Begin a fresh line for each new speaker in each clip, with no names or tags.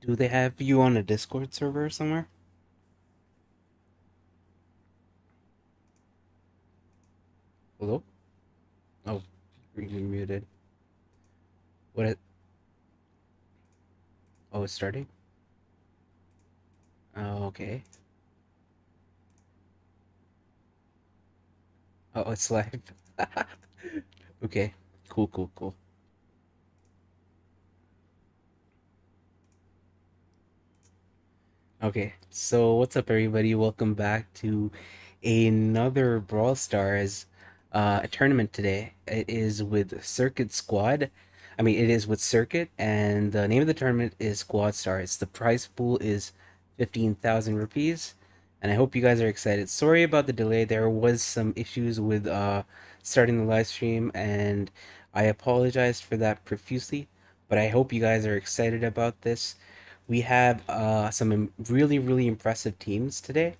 Do they have you on a Discord server somewhere? Hello? Oh, you're muted. What? Oh, it's starting? Oh, okay. Oh, it's live. Okay. Cool, cool, cool. Okay, so what's up, everybody? Welcome back to another Brawl Stars tournament today. It is with Circuit Squad. It is with Circuit, and the name of the tournament is Squad Stars. The prize pool is 15,000 rupees, and I hope you guys are excited. Sorry about the delay. There was some issues with starting the live stream, and I apologize for that profusely, but I hope you guys are excited about this. We have some really, really impressive teams today.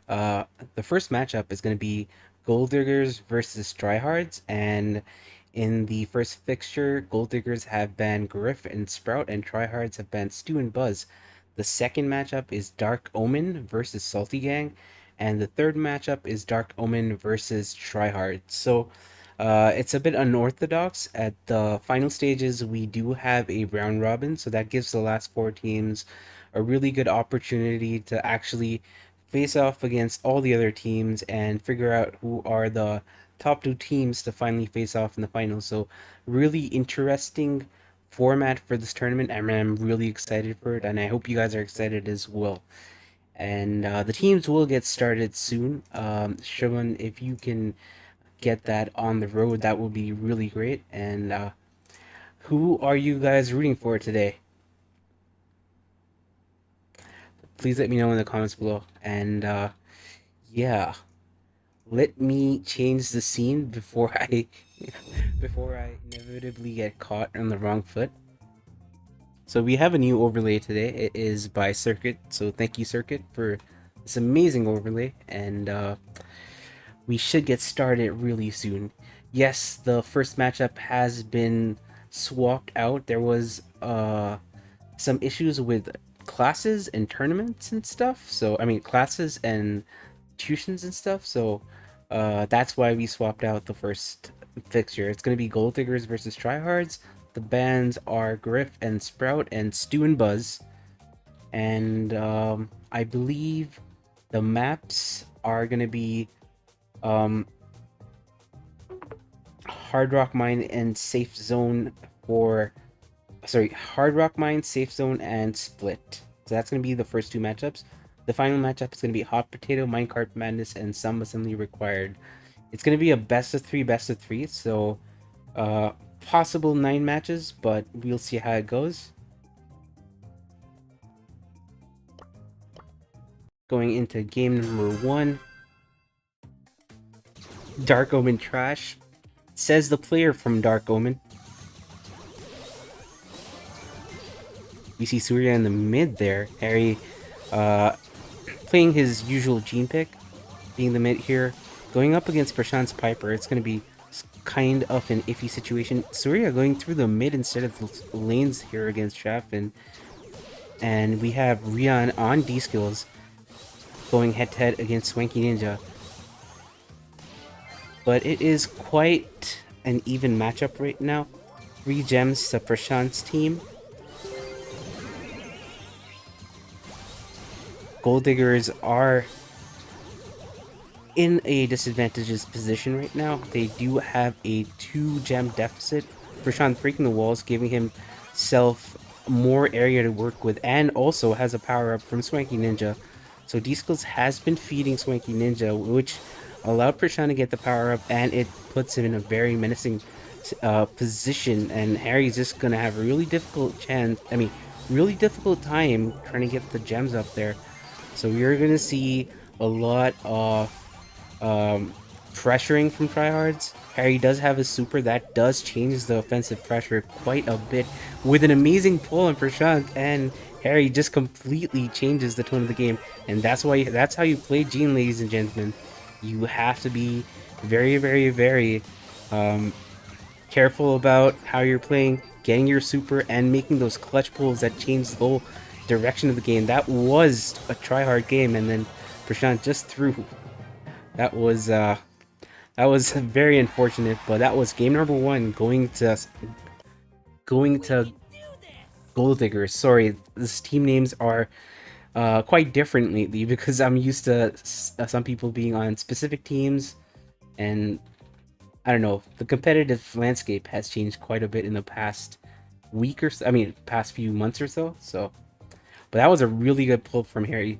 Uh, the first matchup is going to be Gold Diggers versus Tryhards, and in the first fixture, Gold Diggers have banned Griff and Sprout, and Tryhards have banned Stu and Buzz. The second matchup is Dark Omen versus Salty Gang, and the third matchup is Dark Omen versus Tryhards. So it's a bit unorthodox. At the final stages, we do have a round robin, so that gives the last four teams a really good opportunity to actually face off against all the other teams and figure out who are the top two teams to finally face off in the finals. So, really interesting format for this tournament. I'm really excited for it, and I hope you guys are excited as well. And the teams will get started soon. Shimon, if you can get that on the road, that would be really great. And who are you guys rooting for today? Please let me know in the comments below. And yeah, let me change the scene before I before I inevitably get caught on the wrong foot. So we have a new overlay today. It is by Circuit. So thank you, Circuit, for this amazing overlay. And we should get started really soon. Yes, the first matchup has been swapped out. There was some issues with classes and tournaments and stuff. So classes and tuitions and stuff. So that's why we swapped out the first fixture. It's gonna be Gold Diggers versus Tryhards. The bands are Griff and Sprout and Stu and Buzz. And I believe the maps are gonna be um, Hard Rock Mine and Safe Zone for Hard Rock Mine, Safe Zone, and Split. So that's gonna be the first two matchups. The final matchup is gonna be Hot Potato, Minecart Madness, and Some Assembly Required. It's gonna be a best of three, best of three. So possible 9 matches, but we'll see how it goes. Going into game number 1. Dark Omen trash. Says the player from Dark Omen. We see Surya in the mid there. Harry playing his usual gene pick, being the mid here. Going up against Prashant's Piper, it's going to be kind of an iffy situation. Surya going through the mid instead of the lanes here against Shafin. And we have Rian on D-Skills going head-to-head against Swanky Ninja. But it is quite an even matchup right now. 3 gems to Prashant's team. Gold Diggers are in a disadvantageous position right now. They do have a 2-gem deficit. Prashant breaking the walls, giving himself more area to work with, and also has a power-up from Swanky Ninja. So D-Skills has been feeding Swanky Ninja, which allowed Prashant to get the power-up, and it puts him in a very menacing position, and Harry's just gonna have a really difficult really difficult time trying to get the gems up there. So we're gonna see a lot of pressuring from Tryhards. Harry does have a super that does change the offensive pressure quite a bit with an amazing pull on Prashant, and Harry just completely changes the tone of the game. And that's how you play Gene, ladies and gentlemen. You have to be very, very, very careful about how you're playing, getting your super, and making those clutch pulls that change the whole direction of the game. That was a try-hard game, and then Prashant just threw. That was that was very unfortunate, but that was game number one going to Gold Diggers. Sorry, this team names are quite different lately because I'm used to some people being on specific teams, and I don't know. The competitive landscape has changed quite a bit in the past week or so. I mean, past few months or so. So, but that was a really good pull from Harry.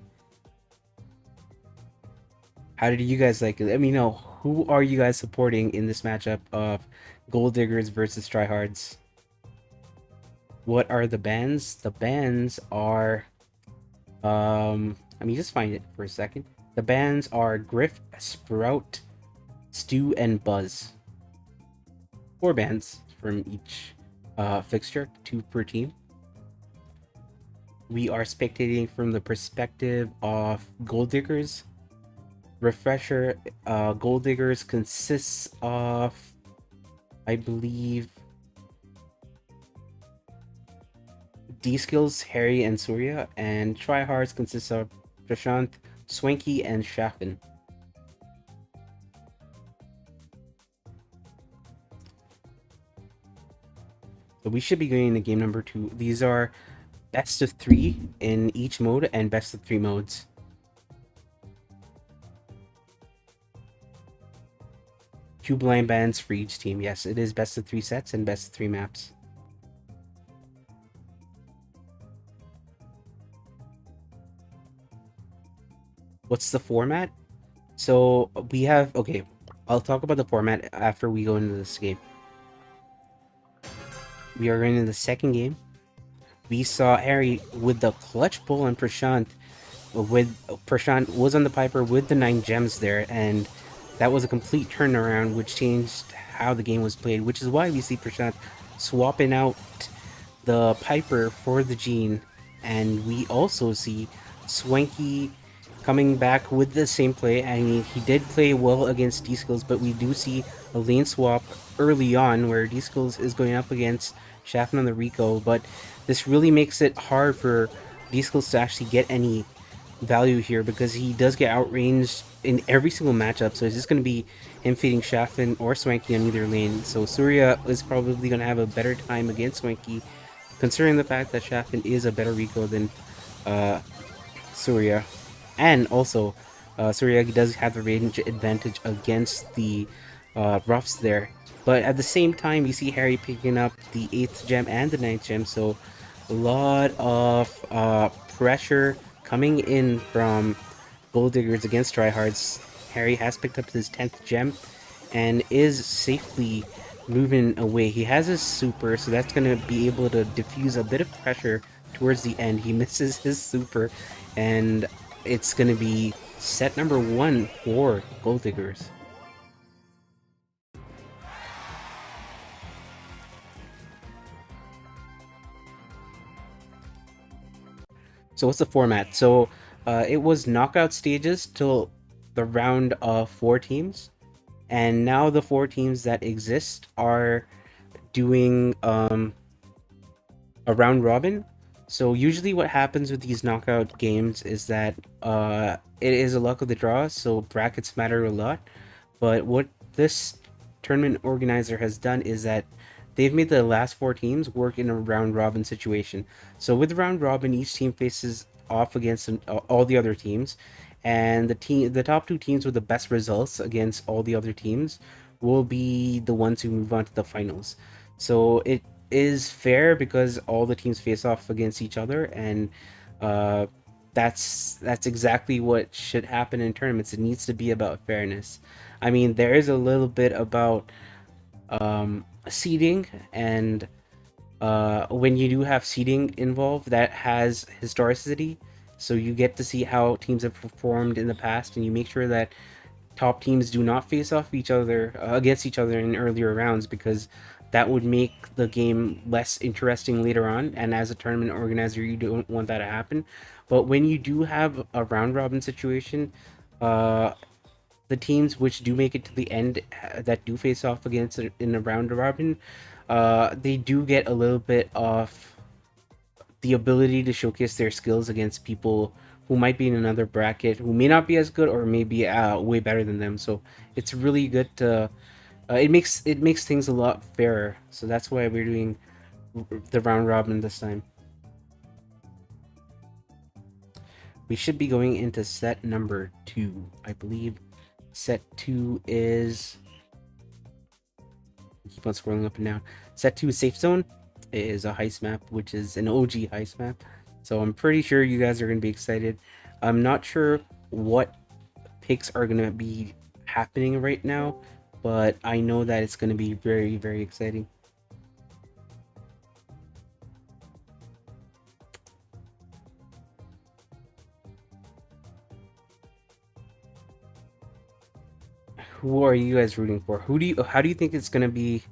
How did you guys like it? Let me know. Who are you guys supporting in this matchup of Gold Diggers versus Tryhards? What are the bans? The bans are let me just find it for a second. The bans are Griff, Sprout, Stu, and Buzz. 4 bans from each fixture, 2 per team. We are spectating from the perspective of Gold Diggers. Refresher, Gold Diggers consists of, I believe, D-Skills, Harry, and Surya, and Tryhards consists of Prashant, Swanky, and Shafin. So we should be going into game number 2. These are best of 3 in each mode and best of 3 modes. Two blind bands for each team. Yes, it is best of 3 sets and best of 3 maps. What's the format? So we have, okay, I'll talk about the format after we go into this game. We are going into the second game. We saw Harry with the clutch pull on Prashant. Prashant was on the Piper with the 9 gems there, and that was a complete turnaround, which changed how the game was played, which is why we see Prashant swapping out the Piper for the Jean, and we also see Swanky coming back with the same play. I mean, he did play well against D-Skills, but we do see a lane swap early on where D-Skills is going up against Shafin on the Rico, but this really makes it hard for D-Skills to actually get any value here because he does get outranged in every single matchup, so it's just going to be him feeding Shafin or Swanky on either lane. So Surya is probably going to have a better time against Swanky, considering the fact that Shafin is a better Rico than Surya. And also, Surya does have the range advantage against the roughs there. But at the same time, we see Harry picking up the 8th gem and the 9th gem, so a lot of pressure coming in from Gold Diggers against Tryhards. Harry has picked up his 10th gem and is safely moving away. He has his super, so that's going to be able to diffuse a bit of pressure towards the end. He misses his super, and it's going to be set number 1 for Gold Diggers. So what's the format? So it was knockout stages till the round of 4 teams, and now the 4 teams that exist are doing a round robin. So usually what happens with these knockout games is that it is a luck of the draw, so brackets matter a lot. But what this tournament organizer has done is that they've made the last 4 teams work in a round robin situation. So with round robin, each team faces off against all the other teams, and the top 2 teams with the best results against all the other teams will be the ones who move on to the finals. So it is fair because all the teams face off against each other, and that's exactly what should happen in tournaments. It needs to be about fairness. I mean, there is a little bit about seeding, and when you do have seeding involved, that has historicity, so you get to see how teams have performed in the past, and you make sure that top teams do not face off each other against each other in earlier rounds, because that would make the game less interesting later on, and as a tournament organizer you don't want that to happen. But when you do have a round robin situation, the teams which do make it to the end that do face off against in a round robin, they do get a little bit of the ability to showcase their skills against people who might be in another bracket, who may not be as good or may be way better than them. So it's really good to. It makes things a lot fairer. So that's why we're doing the round robin this time. We should be going into set number 2. I believe set 2 is, keep on scrolling up and down. Set 2 is Safe Zone. It is a heist map, which is an OG heist map. So I'm pretty sure you guys are going to be excited. I'm not sure what picks are going to be happening right now, but I know that it's going to be very, very exciting. Who are you guys rooting for? How do you think it's going to be?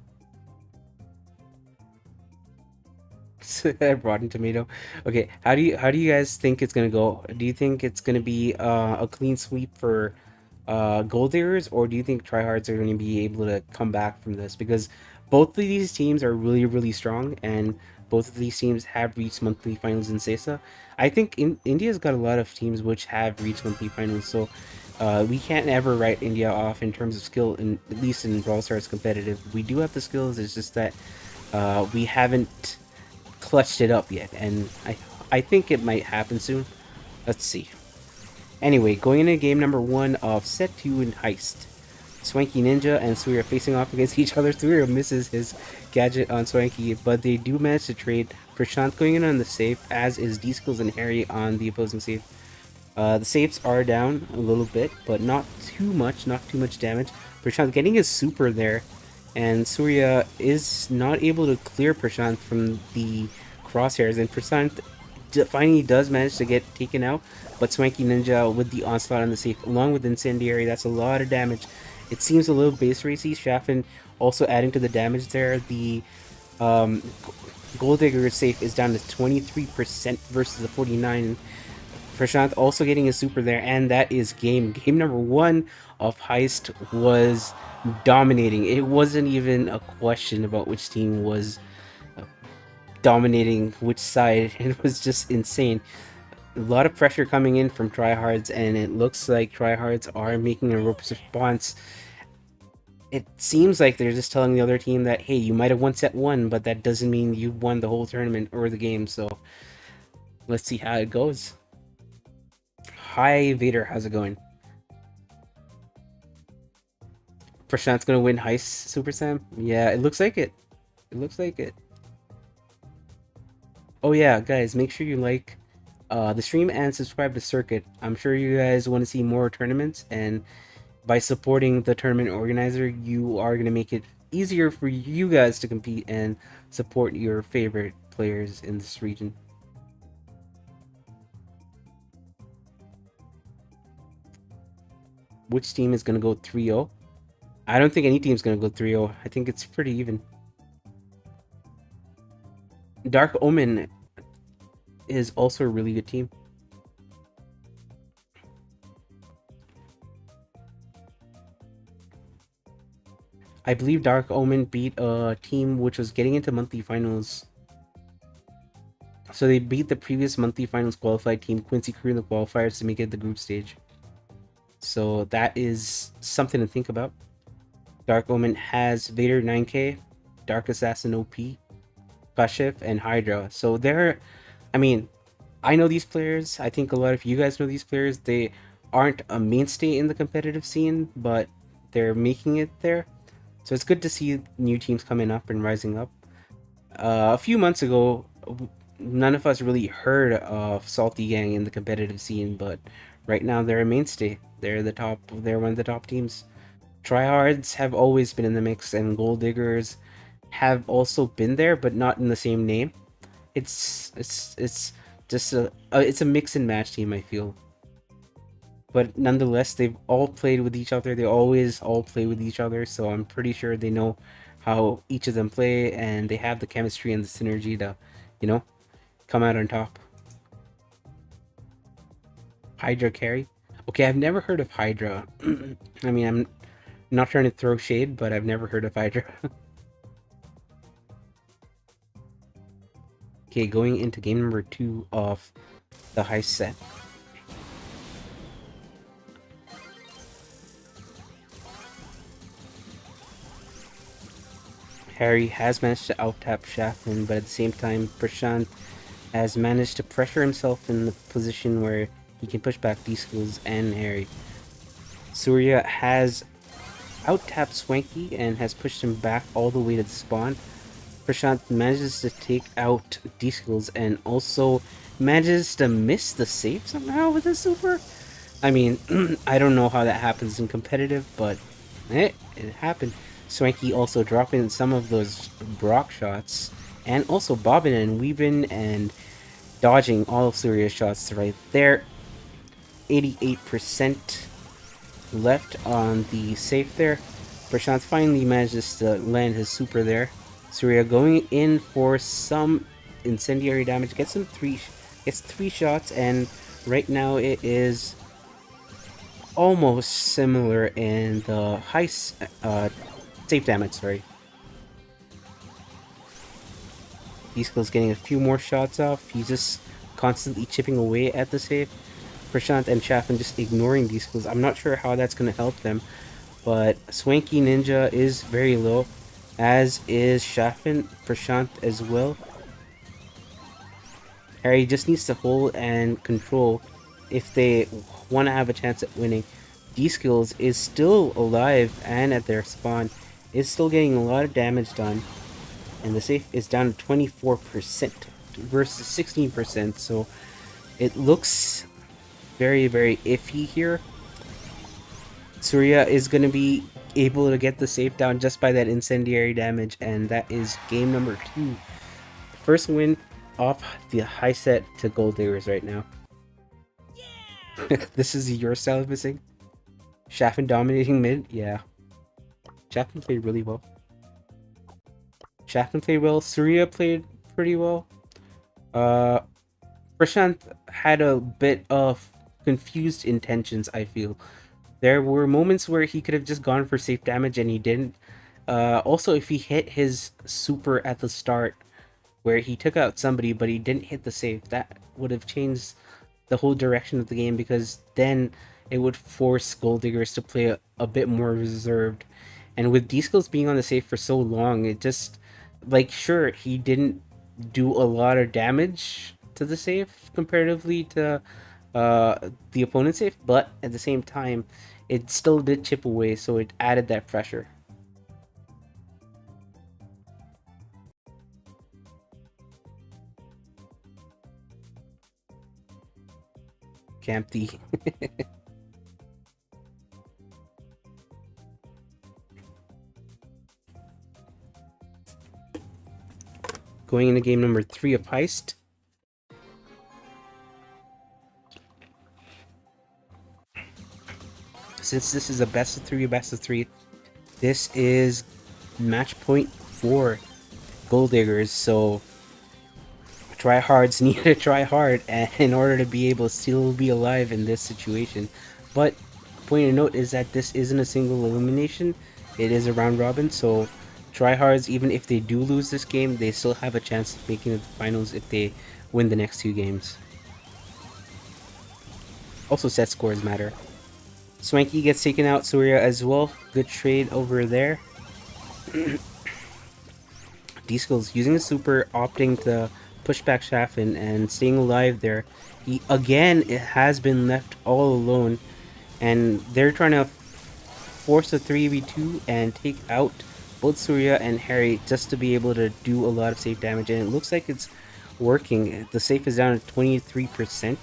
Rotten Tomato. Okay, how do you guys think it's gonna go? Do you think it's gonna be a clean sweep for Gold Diggers, or do you think Tryhards are gonna be able to come back from this? Because both of these teams are really really strong, and both of these teams have reached monthly finals in CESA. I think India's got a lot of teams which have reached monthly finals, so we can't ever write India off in terms of skill, in at least in Brawl Stars competitive. We do have the skills. It's just that we haven't clutched it up yet, and I think it might happen soon. Let's see. Anyway, going into game number 1 of set 2 in Heist. Swanky Ninja and Surya facing off against each other. Surya misses his gadget on Swanky, but they do manage to trade. Prashant going in on the safe, as is D-Skills and Harry on the opposing safe. The safes are down a little bit, but not too much, not too much damage. Prashant getting his super there, and Surya is not able to clear Prashant from the crosshairs, and Prashant finally does manage to get taken out, but Swanky Ninja with the onslaught on the safe, along with Incendiary, that's a lot of damage. It seems a little base racy. Shaffin also adding to the damage there. The um, Gold Digger safe is down to 23% versus the 49%. Prashant also getting a super there, and that is game. Game number 1 of Heist was dominating. It wasn't even a question about which team was dominating which side. It was just insane. A lot of pressure coming in from Tryhards, and it looks like Tryhards are making a response. It seems like they're just telling the other team that, hey, you might have won set 1, but that doesn't mean you won the whole tournament or the game. So let's see how it goes. Hi Vader, how's it going? Prashant's gonna win Heist, Super Sam? Yeah, it looks like it. It looks like it. Oh yeah, guys, make sure you like the stream and subscribe to Circuit. I'm sure you guys want to see more tournaments, and by supporting the tournament organizer, you are gonna make it easier for you guys to compete and support your favorite players in this region. Which team is gonna go 3-0? I don't think any team's gonna go 3-0. I think it's pretty even. Dark Omen is also a really good team. I believe Dark Omen beat a team which was getting into monthly finals. So they beat the previous monthly finals qualified team, Quincy Crew, in the qualifiers to make it the group stage. So that is something to think about. Dark Omen has Vader 9K, Dark Assassin OP, Kashif, and Hydra. So they're, I mean, I know these players. I think a lot of you guys know these players. They aren't a mainstay in the competitive scene, but they're making it there. So it's good to see new teams coming up and rising up. A few months ago, none of us really heard of Salty Gang in the competitive scene, but right now they're a mainstay. They're the top. They're one of the top teams. Tryhards have always been in the mix, and Gold Diggers have also been there, but not in the same name. It's just it's a mix and match team, I feel. But nonetheless, they've all played with each other. They always all play with each other, so I'm pretty sure they know how each of them play, and they have the chemistry and the synergy to, you know, come out on top. Hydra carry. Okay, I've never heard of Hydra. I mean, I'm not trying to throw shade, but I've never heard of Hydra. Okay, going into game number 2 of the heist set. Harry has managed to out-tap Shafin, but at the same time, Prashant has managed to pressure himself in the position where he can push back D-Skills and Harry. Surya has out-tapped Swanky and has pushed him back all the way to the spawn. Prashant manages to take out D-Skills and also manages to miss the save somehow with his super. I mean, I don't know how that happens in competitive, but it happened. Swanky also dropping some of those Brock shots, and also bobbing and weaving and dodging all of Surya's shots right there. 88% left on the safe there. Prashant finally manages to land his super there. Surya going in for some incendiary damage, gets 3 shots, and right now it is almost similar in the high safe damage, sorry. D-Skill's getting a few more shots off. He's just constantly chipping away at the safe. Prashant and Chaffin just ignoring D-Skills. I'm not sure how that's going to help them, but Swanky Ninja is very low, as is Chaffin, Prashant as well. Harry just needs to hold and control if they want to have a chance at winning. D-Skills is still alive and at their spawn, is still getting a lot of damage done, and the safe is down to 24% versus 16%, so it looks very, very iffy here. Surya is going to be able to get the safe down just by that incendiary damage, and that is game number 2. First win off the high set to Gold Diggers right now. Yeah! This is your style of missing? Chaffin dominating mid? Yeah. Chaffin played really well. Chaffin played well. Surya played pretty well. Prashant had a bit of confused intentions, I feel. There were moments where he could have just gone for safe damage and he didn't. Also, if he hit his super at the start, where he took out somebody but he didn't hit the save, that would have changed the whole direction of the game, because then it would force Gold Diggers to play a bit more reserved. And with D-Skills being on the save for so long, it just, like, sure, he didn't do a lot of damage to the save comparatively to the opponent's safe, but at the same time, it still did chip away, so it added that pressure. Campy. Going into game number 3 of Heist. Since this is a best of 3, this is match point for Gold Diggers, so Tryhards need to try hard in order to be able to still be alive in this situation. But point to note is that this isn't a single elimination, it is a round robin, so Tryhards, even if they do lose this game, they still have a chance of making the finals if they win the next 2 games. Also, set scores matter. Swanky gets taken out, Surya as well. Good trade over there. D-Skills using a super, opting to push back Chaffin and staying alive there. He, again, it has been left all alone, and they're trying to force a 3v2 and take out both Surya and Harry just to be able to do a lot of safe damage, and it looks like it's working. The safe is down to 23%.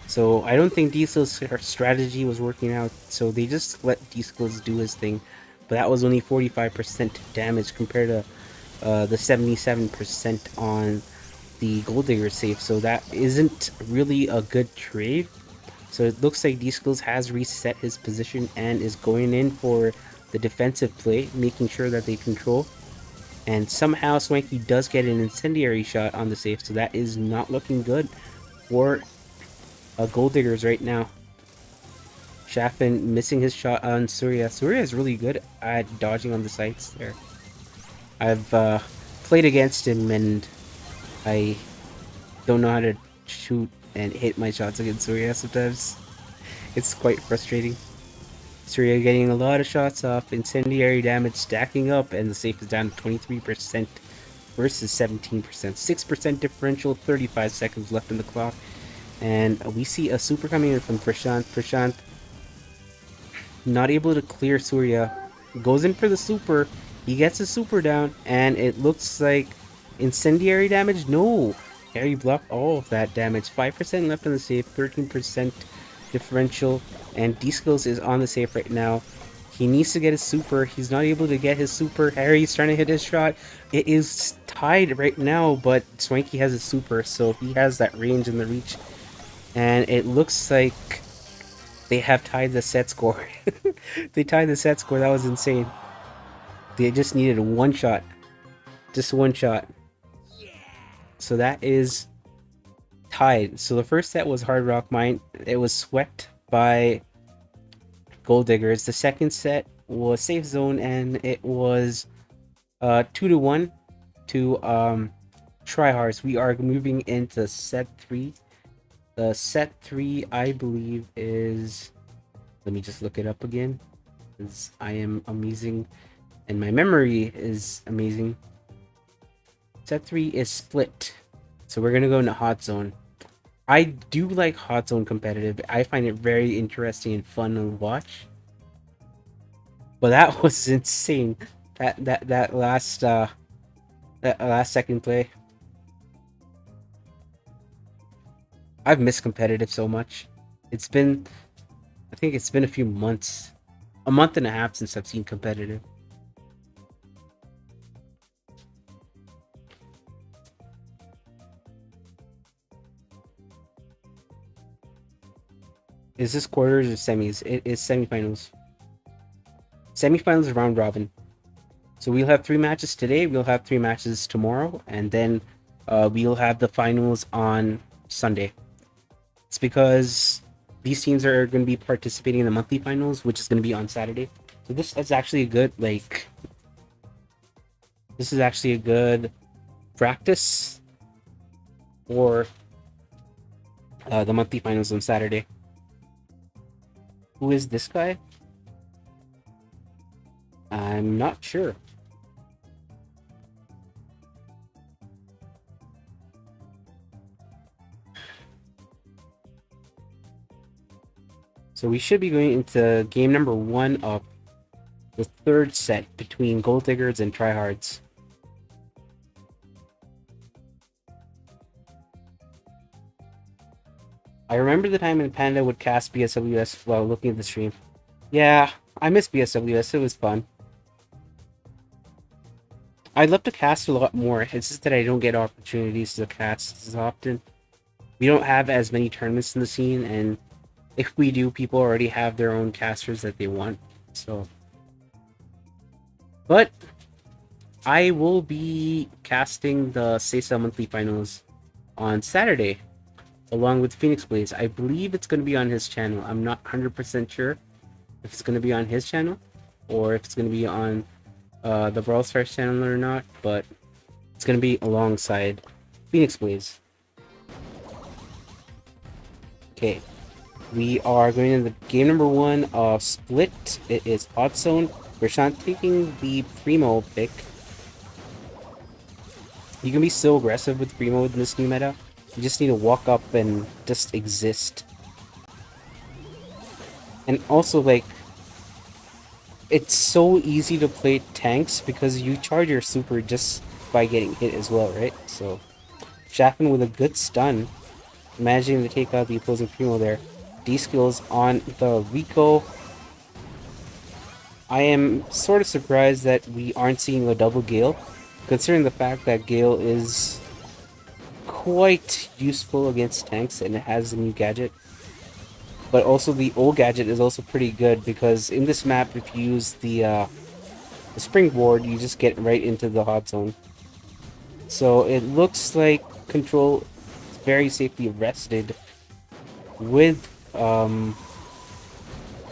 So I don't think D-Skills' strategy was working out, so they just let D-Skills do his thing. But that was only 45% damage compared to the 77% on the Gold Digger safe, so that isn't really a good trade. So it looks like D-Skills has reset his position and is going in for the defensive play, making sure that they control. And somehow Swanky does get an incendiary shot on the safe, so that is not looking good for Gold Diggers right now. Chaffin missing his shot on Surya. Surya is really good at dodging on the sides there. I've played against him, and I don't know how to shoot and hit my shots against Surya sometimes. It's quite frustrating. Surya getting a lot of shots off, incendiary damage stacking up, and the safe is down to 23% versus 17%. 6% differential, 35 seconds left in the clock. And we see a super coming in from Prashant. Prashant not able to clear Surya. Goes in for the super. He gets a super down, and it looks like incendiary damage. No! Harry blocked all of that damage. 5% left on the safe, 13% differential, and D-Skills is on the safe right now. He needs to get his super. He's not able to get his super. Harry's trying to hit his shot. It is tied right now, but Swanky has his super, so he has that range and the reach. And it looks like they have tied the set score. They tied the set score. That was insane. They just needed one shot. Just one shot. So that is tied. So the first set was Hard Rock Mine. It was swept by Gold Diggers. The second set was Safe Zone, and it was 2-1 to Tryhards. We are moving into set 3. The set 3, I believe, is... Let me just look it up again, because I am amazing, and my memory is amazing. Set 3 is Split. So we're going to go into Hot Zone. I do like Hot Zone competitive. I find it very interesting and fun to watch. But that was insane. That last second play. I've missed competitive so much. It's been, I think it's been a few months, a month and a half since I've seen competitive. Is this quarters or semis? It is semifinals. Semifinals round robin. So we'll have 3 matches today. We'll have 3 matches tomorrow, and then we'll have the finals on Sunday. It's because these teams are going to be participating in the monthly finals, which is going to be on Saturday. So this is actually a good, like, this is actually a good practice for the monthly finals on Saturday. Who is this guy? I'm not sure. So we should be going into game number 1 of the 3rd set between Gold Diggers and Tryhards. I remember the time when Panda would cast BSWS while looking at the stream. Yeah, I miss BSWS. It was fun. I'd love to cast a lot more. It's just that I don't get opportunities to cast as often. We don't have as many tournaments in the scene, and if we do, people already have their own casters that they want. So, but I will be casting the Sesa monthly finals on Saturday, along with Phoenix Blaze. I believe it's going to be on his channel. I'm not 100% sure if it's going to be on his channel or if it's going to be on the Brawl Stars channel or not, but it's going to be alongside Phoenix Blaze. Okay, we are going into game number 1 of Split. It is Hot Zone. Prashant taking the Primo pick. You can be so aggressive with Primo in this new meta. You just need to walk up and just exist. And also, like, it's so easy to play tanks because you charge your super just by getting hit as well, right? So, Chaffin with a good stun, managing to take out the opposing Primo there. D-Skills on the Rico. I am sort of surprised that we aren't seeing a double Gale, considering the fact that Gale is quite useful against tanks and it has a new gadget. But also the old gadget is also pretty good because in this map, if you use the springboard, you just get right into the hot zone. So it looks like Control is very safely rested with Tryhards.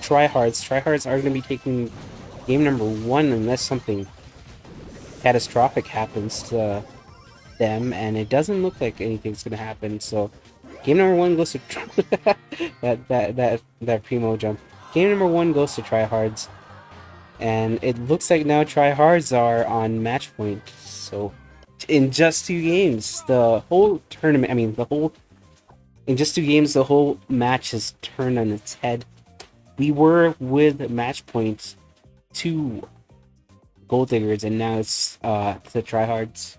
Tryhards are going to be taking game number 1 unless something catastrophic happens to them, and it doesn't look like anything's gonna happen. So, game number one goes to that primo jump. Game number one goes to Tryhards, and it looks like now Tryhards are on match point. So, in just 2 games, the whole tournament, I mean, in just 2 games, the whole match has turned on its head. We were with match points to Gold Diggers, and now it's the Tryhards.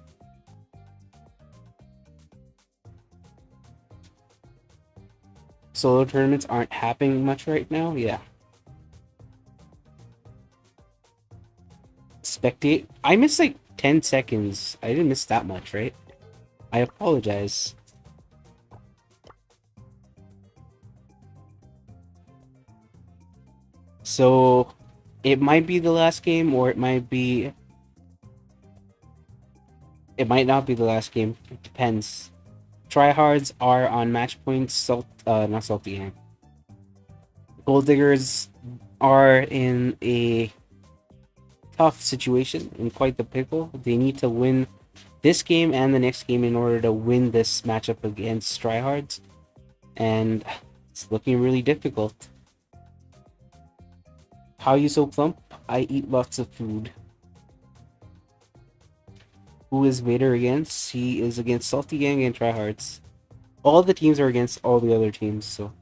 Solo tournaments aren't happening much right now. Yeah. Spectate. I missed like 10 seconds. I didn't miss that much, right? I apologize. So, it might be the last game, or it might be... It might not be the last game. It depends. Tryhards are on match points. Not Salty Gang. Gold Diggers are in a tough situation, in quite the pickle. They need to win this game and the next game in order to win this matchup against Tryhards, and it's looking really difficult. How you so plump? I eat lots of food. Who is Vader against? He is against Salty Gang and Tryhards. All the teams are against all the other teams, so...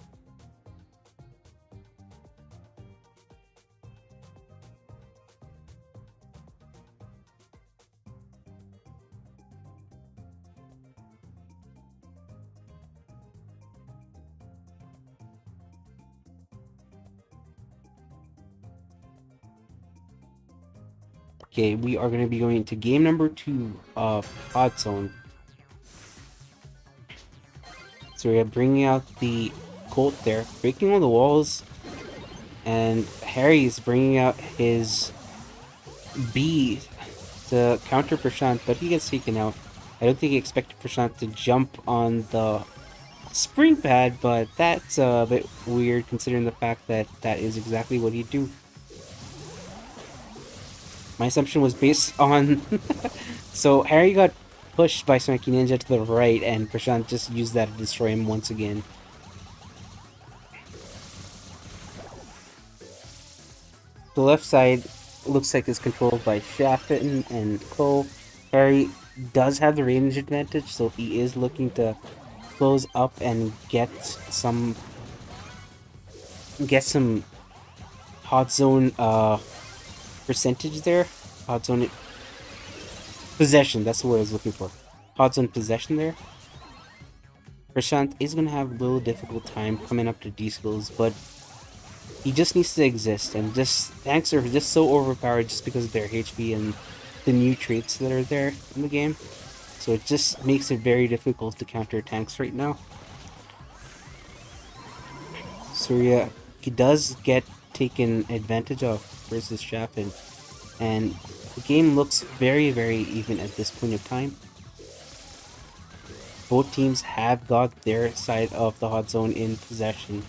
Okay, we are going to be going to game number 2 of Hot Zone. So we're bringing out the Colt there, breaking all the walls, and Harry's bringing out his B to counter Prashant, but he gets taken out. I don't think he expected Prashant to jump on the spring pad, but that's a bit weird considering the fact that that is exactly what he'd do. My assumption was based on... So Harry got pushed by Swanky Ninja to the right, and Prashant just used that to destroy him once again. The left side looks like it's controlled by Shaffin and Cole. Harry does have the range advantage, so he is looking to close up and get some hot zone percentage there. Hot zone possession, that's the word I was looking for. Hot zone possession there. Prashant is going to have a little difficult time coming up to D-skills, but he just needs to exist, and tanks are just so overpowered just because of their HP and the new traits that are there in the game. So it just makes it very difficult to counter tanks right now. Surya, he does get taken advantage of versus Shaffin, and the game looks very, very even at this point of time. Both teams have got their side of the hot zone in possession.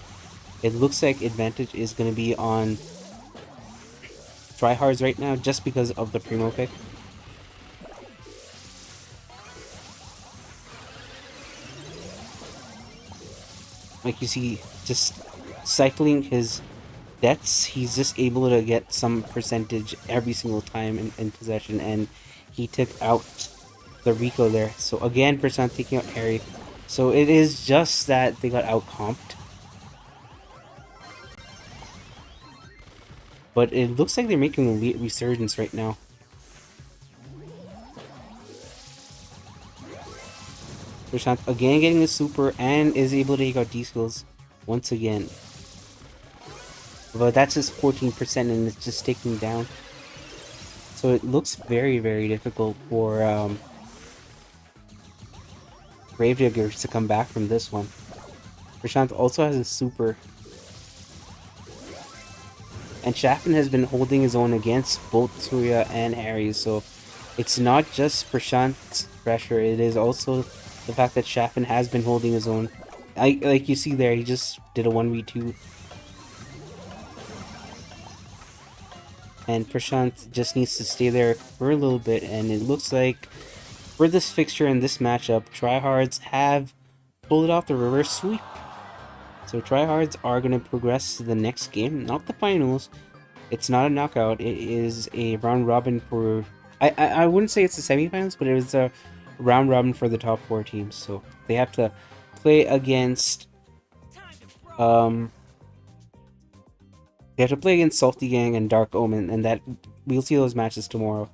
It looks like advantage is going to be on Tryhards right now just because of the primo pick. Like you see, just cycling his deaths, he's just able to get some percentage every single time in possession, and he took out the Rico there. So again, Prashant taking out Harry. So it is just that they got out-comped. But it looks like they're making a late resurgence right now. Prashant again getting the super and is able to take out D-skills once again. But that's just 14% and it's just taking down. So it looks very, very difficult for Gravediggers to come back from this one. Prashant also has a super. And Shaffin has been holding his own against both Surya and Harry, so it's not just Prashant's pressure, it is also the fact that Shaffin has been holding his own. Like you see there, he just did a 1v2. And Prashant just needs to stay there for a little bit, and it looks like For this fixture and this matchup, Tryhards have pulled off the reverse sweep. So Tryhards are going to progress to the next game, not the finals. It's not a knockout. It is a round robin for... I wouldn't say it's the semifinals, but it is a round robin for the top 4 teams. So they have to play against... they have to play against Salty Gang and Dark Omen, and that we'll see those matches tomorrow.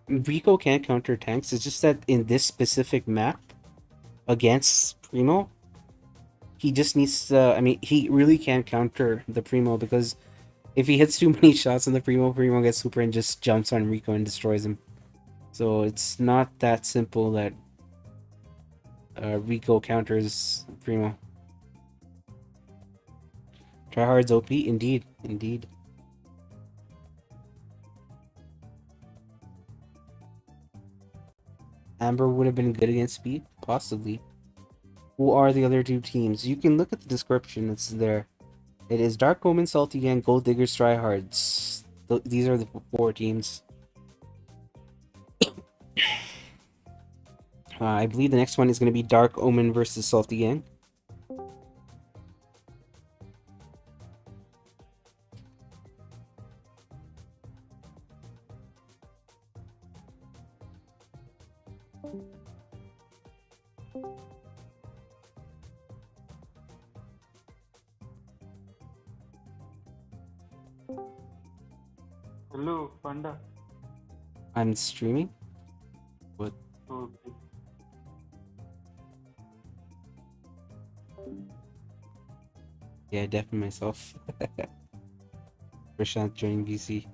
Rico can't counter tanks. It's just that in this specific map against Primo, he just needs to... I mean, he really can't counter the Primo because if he hits too many shots on the Primo, Primo gets super and just jumps on Rico and destroys him. So it's not that simple that Rico counters Primo. Tryhards OP, indeed, indeed. Amber would have been good against Speed, possibly. Who are the other 2 teams? You can look at the description, it's there. It is Dark Omen, Salty Gang, Gold Diggers, Tryhards. These are the 4 teams. I believe the next one is going to be Dark Omen versus Salty Gang.
Hello, Panda.
I'm streaming. What?
Okay.
Yeah, definitely myself. Prashant joined VC.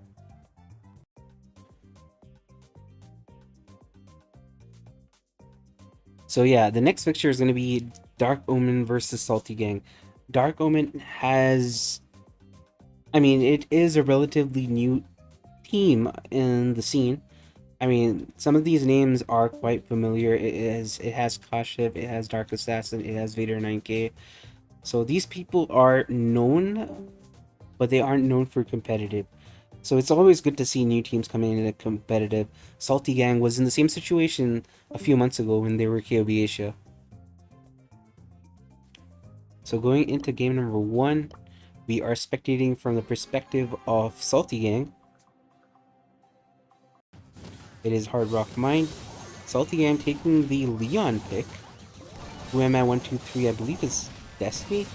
So yeah, the next fixture is going to be Dark Omen versus Salty Gang. Dark Omen has... I mean, it is a relatively new team in the scene. I mean, some of these names are quite familiar. It has Kashyap, it has Dark Assassin, it has Vader 9K. So these people are known, but they aren't known for competitive. So it's always good to see new teams coming in at competitive. Salty Gang was in the same situation a few months ago when they were KOB Asia. So going into game number 1, we are spectating from the perspective of Salty Gang. It is Hard Rock Mine. Salty Gang taking the Leon pick. Who am I? 1, 2, 3, I believe is Destiny.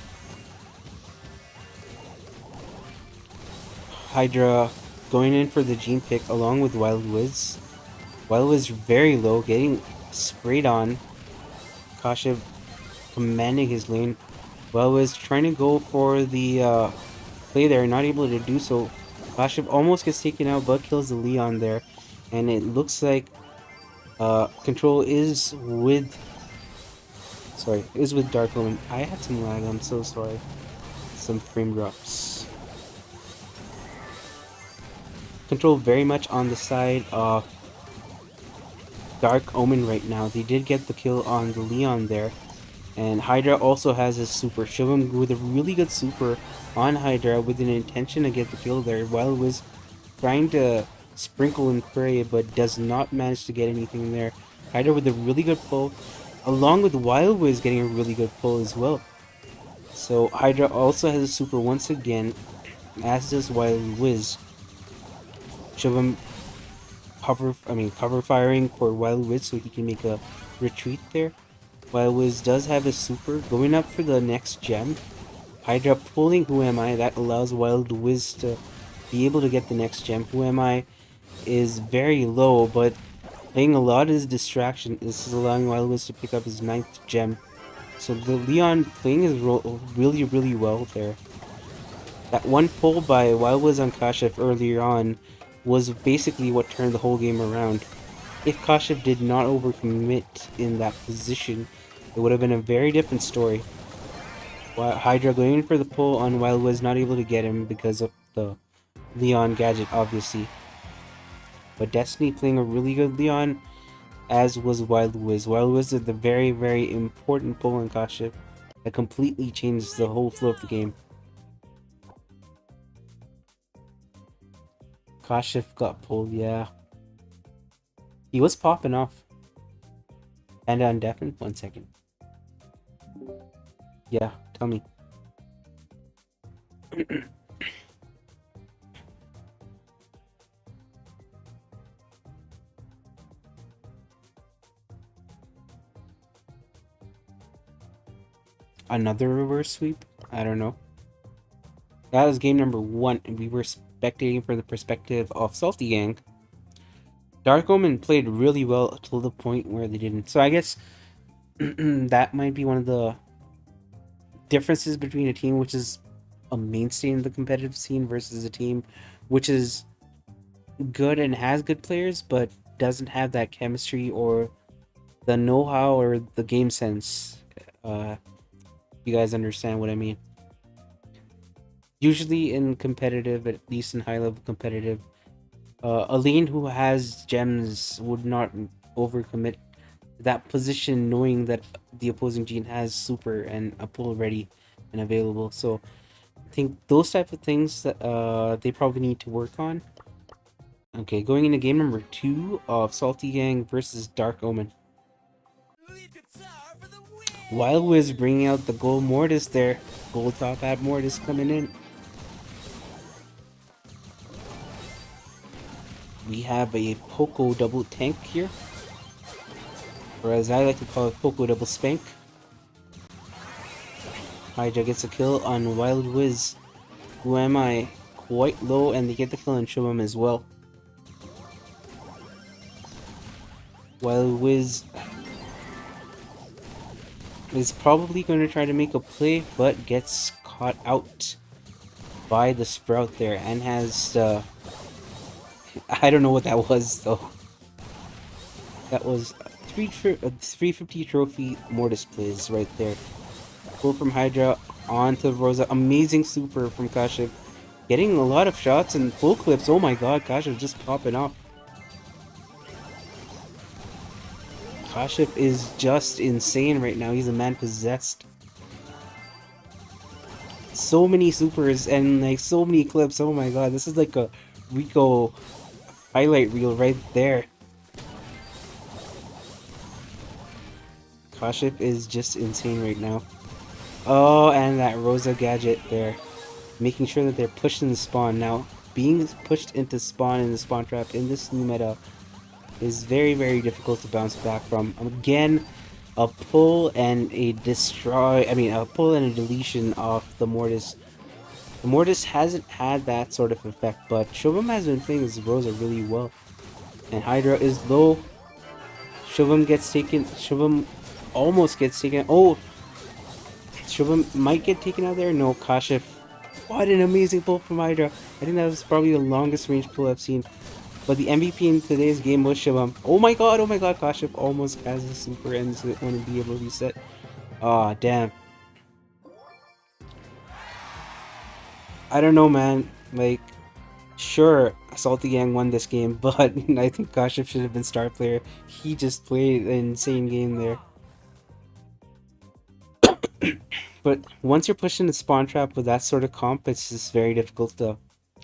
Hydra going in for the Gene pick along with Wild Wiz. Wild Wiz very low, getting sprayed on. Kashyap commanding his lane. Wild Wiz trying to go for the play there, not able to do so. Kashyap almost gets taken out, but kills the Leon there. And it looks like control is with... Sorry, is with Dark Omen. I had some lag, I'm so sorry. Some frame drops. Control very much on the side of Dark Omen right now. They did get the kill on the Leon there. And Hydra also has his super. Shubham with a really good super on Hydra with an intention to get the kill there. Wild Wiz trying to sprinkle and pray, but does not manage to get anything there. Hydra with a really good pull, along with Wild Wiz getting a really good pull as well. So Hydra also has a super once again, as does Wild Wiz. Shubham cover firing for Wild Wiz so he can make a retreat there. Wild Wiz does have a super going up for the next gem. Hydra pulling Who Am I, that allows Wild Wiz to be able to get the next gem. Who Am I is very low, but playing a lot of his distraction. This is allowing Wild Wiz to pick up his 9th gem. So the Leon playing his role really, really well there. That one pull by Wild Wiz on Kashyap earlier on was basically what turned the whole game around. If Kashyap did not overcommit in that position, it would have been a very different story. Hydra going in for the pull on Wild Wiz, not able to get him because of the Leon gadget, obviously. But Destiny playing a really good Leon, as was Wild Wiz. Wild Wiz is the very, very important pull in Kashif that completely changed the whole flow of the game. Kashif got pulled, yeah. He was popping off. And undeafened? 1 second. Yeah, tell me. Another reverse sweep? I don't know. That was game number 1, and we were spectating from the perspective of Salty Gang. Dark Omen played really well till the point where they didn't. So I guess that might be one of the differences between a team which is a mainstay in the competitive scene versus a team which is good and has good players but doesn't have that chemistry or the know-how or the game sense. You guys understand what I mean? Usually in competitive, at least in high-level competitive, a lane who has gems would not overcommit that position knowing that the opposing team has super and a pull ready and available. So I think those type of things that they probably need to work on. Okay, going into game number 2 of Salty Gang versus Dark Omen. Wild Wiz bringing out the gold Mortis there. Gold top hat Mortis coming in. We have a Poco double tank here. Or as I like to call it, Poco double spank. Hydra gets a kill on Wild Wiz. Who am I? Quite low, and they get the kill on Shubham as well. Wild Wiz is probably going to try to make a play, but gets caught out by the Sprout there, and has I don't know what that was though. That was 350 trophy Mortis plays right there. Pull from Hydra onto Rosa. Amazing super from Kashif. Getting a lot of shots and full clips. Oh my god, Kashif just popping off. Kashif is just insane right now. He's a man possessed. So many supers and like so many clips. Oh my god, this is like a Rico highlight reel right there. Kashif is just insane right now. Oh, and that Rosa gadget there. Making sure that they're pushed in the spawn. Now, being pushed into spawn in the spawn trap in this new meta is very, very difficult to bounce back from. Again, a pull and a destroy. I mean, a pull and a deletion of the Mortis. The Mortis hasn't had that sort of effect, but Shubham has been playing this Rosa really well. And Hydra is low. Shubham gets taken. Shubham almost gets taken. Oh! Shubham might get taken out there. No, Kashif. What an amazing pull from Hydra. I think that was probably the longest range pull I've seen. But the MVP in today's game was Shubham. Oh my god, Kashif almost has a super and so it wouldn't be able to reset. Aw, damn. I don't know, man. Like, sure, Salty Gang won this game, but I think Kashif should have been star player. He just played an insane game there. But once you're pushed in the spawn trap with that sort of comp, it's just very difficult to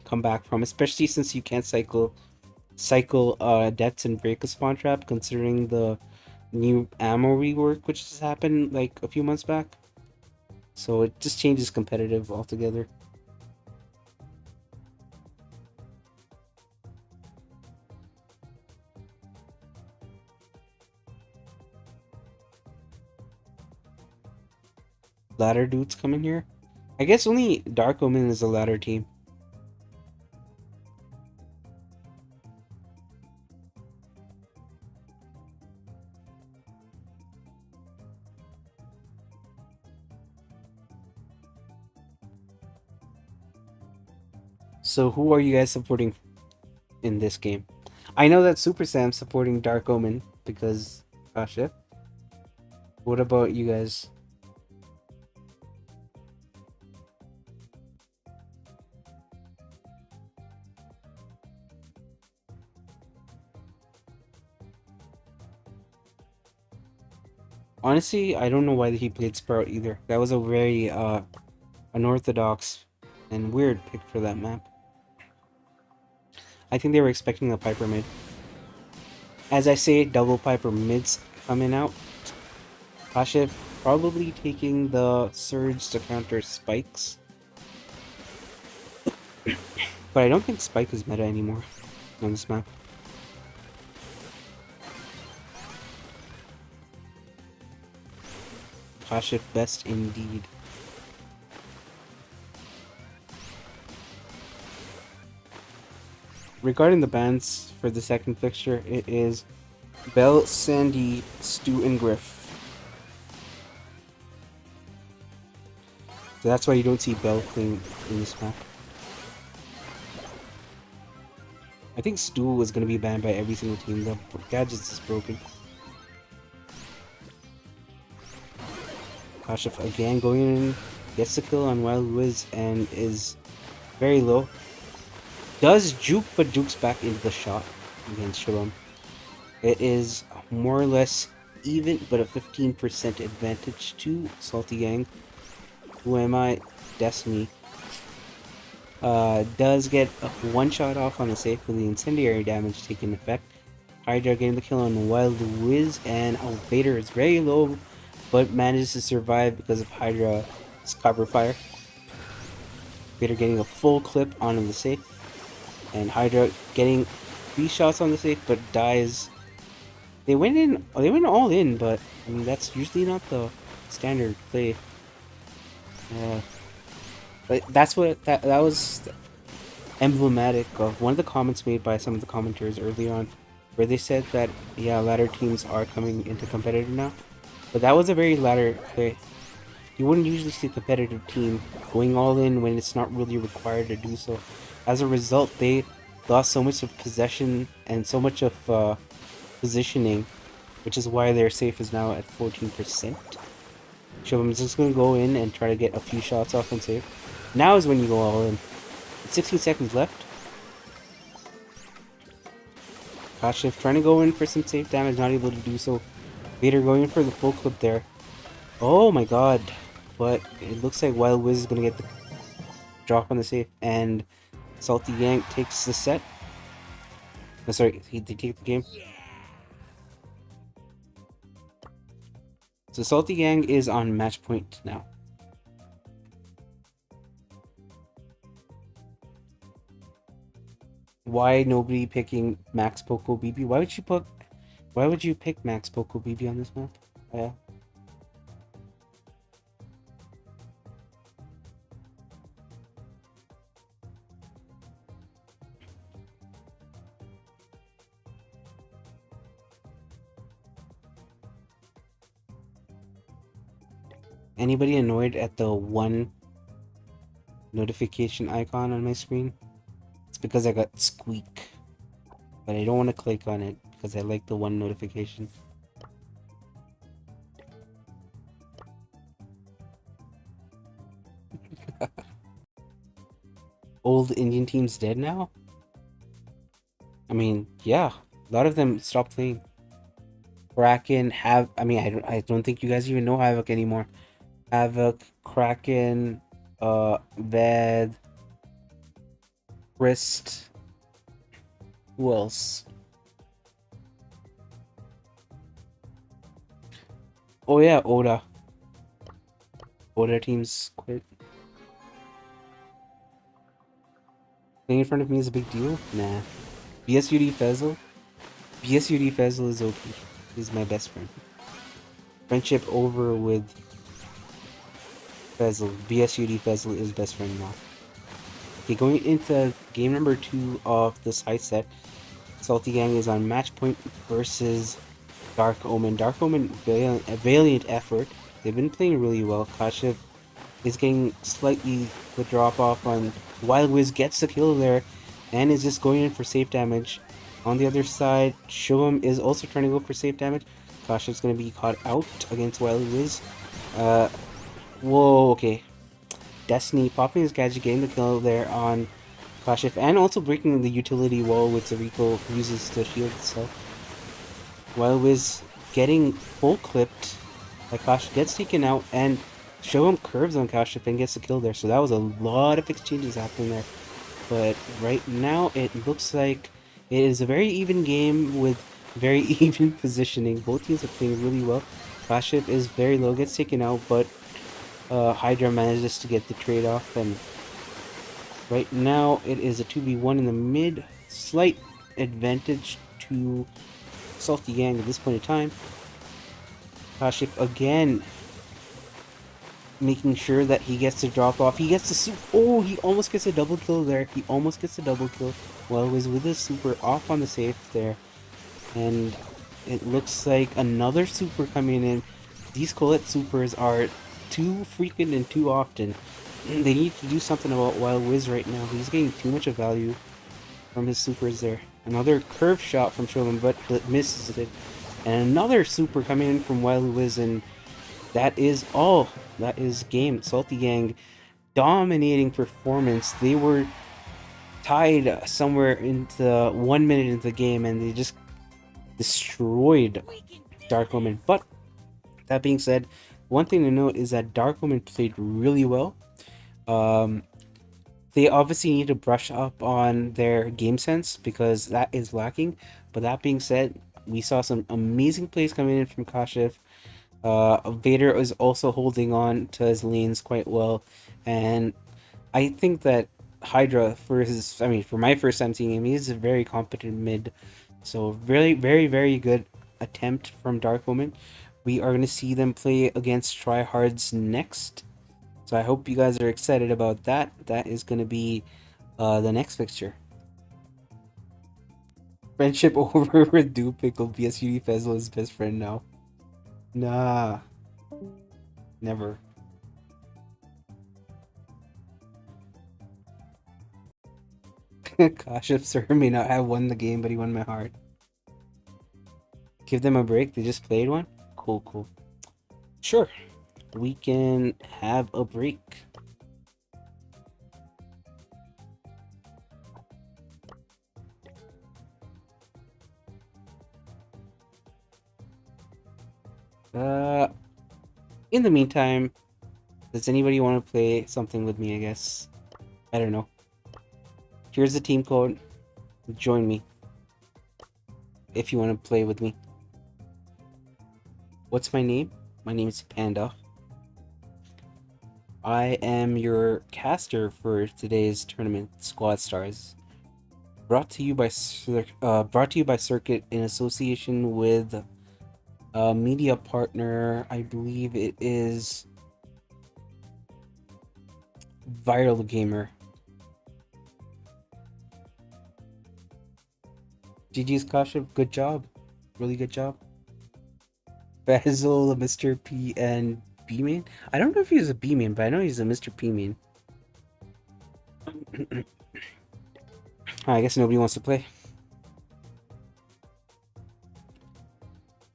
come back from, especially since you can't cycle deaths and break a spawn trap, considering the new ammo rework which has happened like a few months back. So it just changes competitive altogether. Ladder dudes coming here. I guess only Dark Omen is a ladder team. So who are you guys supporting in this game? I know that Super Sam's supporting Dark Omen because Kashif. What about you guys? Honestly, I don't know why he played Sprout either. That was a very unorthodox and weird pick for that map. I think they were expecting a Piper mid. As I say, double Piper mids coming out. Kashif probably taking the Surge to counter Spikes. But I don't think Spike is meta anymore on this map. Kashif best indeed. Regarding the bans for the second fixture, it is Bell, Sandy, Stu, and Griff. So that's why you don't see Bell playing in this map. I think Stu was going to be banned by every single team. The gadgets is broken. Kashif again going in, gets the kill on Wild Wiz and is very low. Does juke, but jukes back into the shot against Shalom. It is more or less even, but a 15% advantage to Salty Gang. Who am I? Destiny. Does get a one shot off on the safe with the incendiary damage taking effect. Hydra getting the kill on Wild Wiz, and Vader is very low, but manages to survive because of Hydra's cover fire. Vader getting a full clip on the safe, and Hydra getting 3 shots on the safe, but dies. They went all in, but I mean that's usually not the standard play. But that's what that was emblematic of one of the comments made by some of the commenters early on, where they said that yeah, ladder teams are coming into competitive now, but that was a very ladder play. You wouldn't usually see a competitive team going all in when it's not really required to do so. As a result, they lost so much of possession and so much of positioning, which is why their safe is now at 14%. So I'm just going to go in and try to get a few shots off and save. Now is when you go all in. 16 seconds left. Kashif trying to go in for some safe damage, not able to do so. Vader going in for the full clip there. Oh my god. But it looks like Wild Wiz is going to get the drop on the safe, and Salty Gang takes the set. Oh, sorry, they take the game. So Salty Gang is on match point now. Why nobody picking Max Poco BB? Why would you pick Max Poco BB on this map? Yeah. Anybody annoyed at the one notification icon on my screen? It's because I got squeak. But I don't want to click on it because I like the one notification. Old Indian team's dead now? I mean, yeah. A lot of them stopped playing. Kraken, I don't think you guys even know Havoc anymore. Havoc, Kraken, Ved, Wrist. Who else? Oh yeah, Oda. Oda teams quit. Playing in front of me is a big deal? Nah. BSUD Fezzle? BSUD Fezzle is OP. He's my best friend. Friendship over with Fezzle. BSUD Fezzle is best friend now. Okay, going into game number 2 of this high set. Salty Gang is on match point versus Dark Omen. Dark Omen, a valiant effort. They've been playing really well. Kashif is getting slightly the drop off on Wild Wiz, gets the kill there and is just going in for safe damage. On the other side, Shubham is also trying to go for safe damage. Kashif's going to be caught out against Wild Wiz. Whoa, okay. Destiny popping his gadget, getting the kill there on Kashif, and also breaking the utility wall which Rico uses to shield itself. Wild Wiz getting full clipped Like Kasha gets taken out and show him curves on Kasha and gets the kill there. So that was a lot of exchanges happening there. But right now it looks like it is a very even game with very even positioning. Both teams are playing really well. Kashif is very low, gets taken out, but Hydra manages to get the trade off, and right now it is a 2v1 in the mid. Slight advantage to Salty Gang at this point in time. Kashif again making sure that he gets to drop off. He gets to oh, he almost gets a double kill there. He almost gets a double kill. Well, it was with his super off on the safe there. And it looks like another super coming in. These Colette supers are too frequent and too often. They need to do something about Wild Wiz right now. He's getting too much of value from his supers there. Another curve shot from Shogun, but misses it. And another super coming in from Wild Wiz, and that is all. That is game. Salty Gang dominating performance. They were tied somewhere into 1 minute into the game, and they just destroyed Dark Omen. But that being said, one thing to note is that Dark Omen played really well. They obviously need to brush up on their game sense because that is lacking. But that being said, we saw some amazing plays coming in from Kashif. Vader is also holding on to his lanes quite well, and I think that Hydra for my first time seeing him, he's a very competent mid. So really, very, very good attempt from Dark Omen. We are going to see them play against Tryhards next. So I hope you guys are excited about that. That is going to be the next fixture. Friendship over with Do Pickle. BSUD Fezzel is best friend now. Nah. Never. Kashif sir may not have won the game, but he won my heart. Give them a break. They just played one? Cool, cool. Sure. We can have a break. In the meantime, does anybody want to play something with me, I guess? I don't know. Here's the team code. Join me. If you want to play with me. What's my name? My name is Panda. I am your caster for today's tournament, Squad Stars. Brought to you by Circuit in association with a media partner. I believe it is Viral Gamer. GG's Kasha, good job. Really good job. Basil, Mr. P, and B main? I don't know if he's a B main, but I know he's a Mr. P main. I guess nobody wants to play.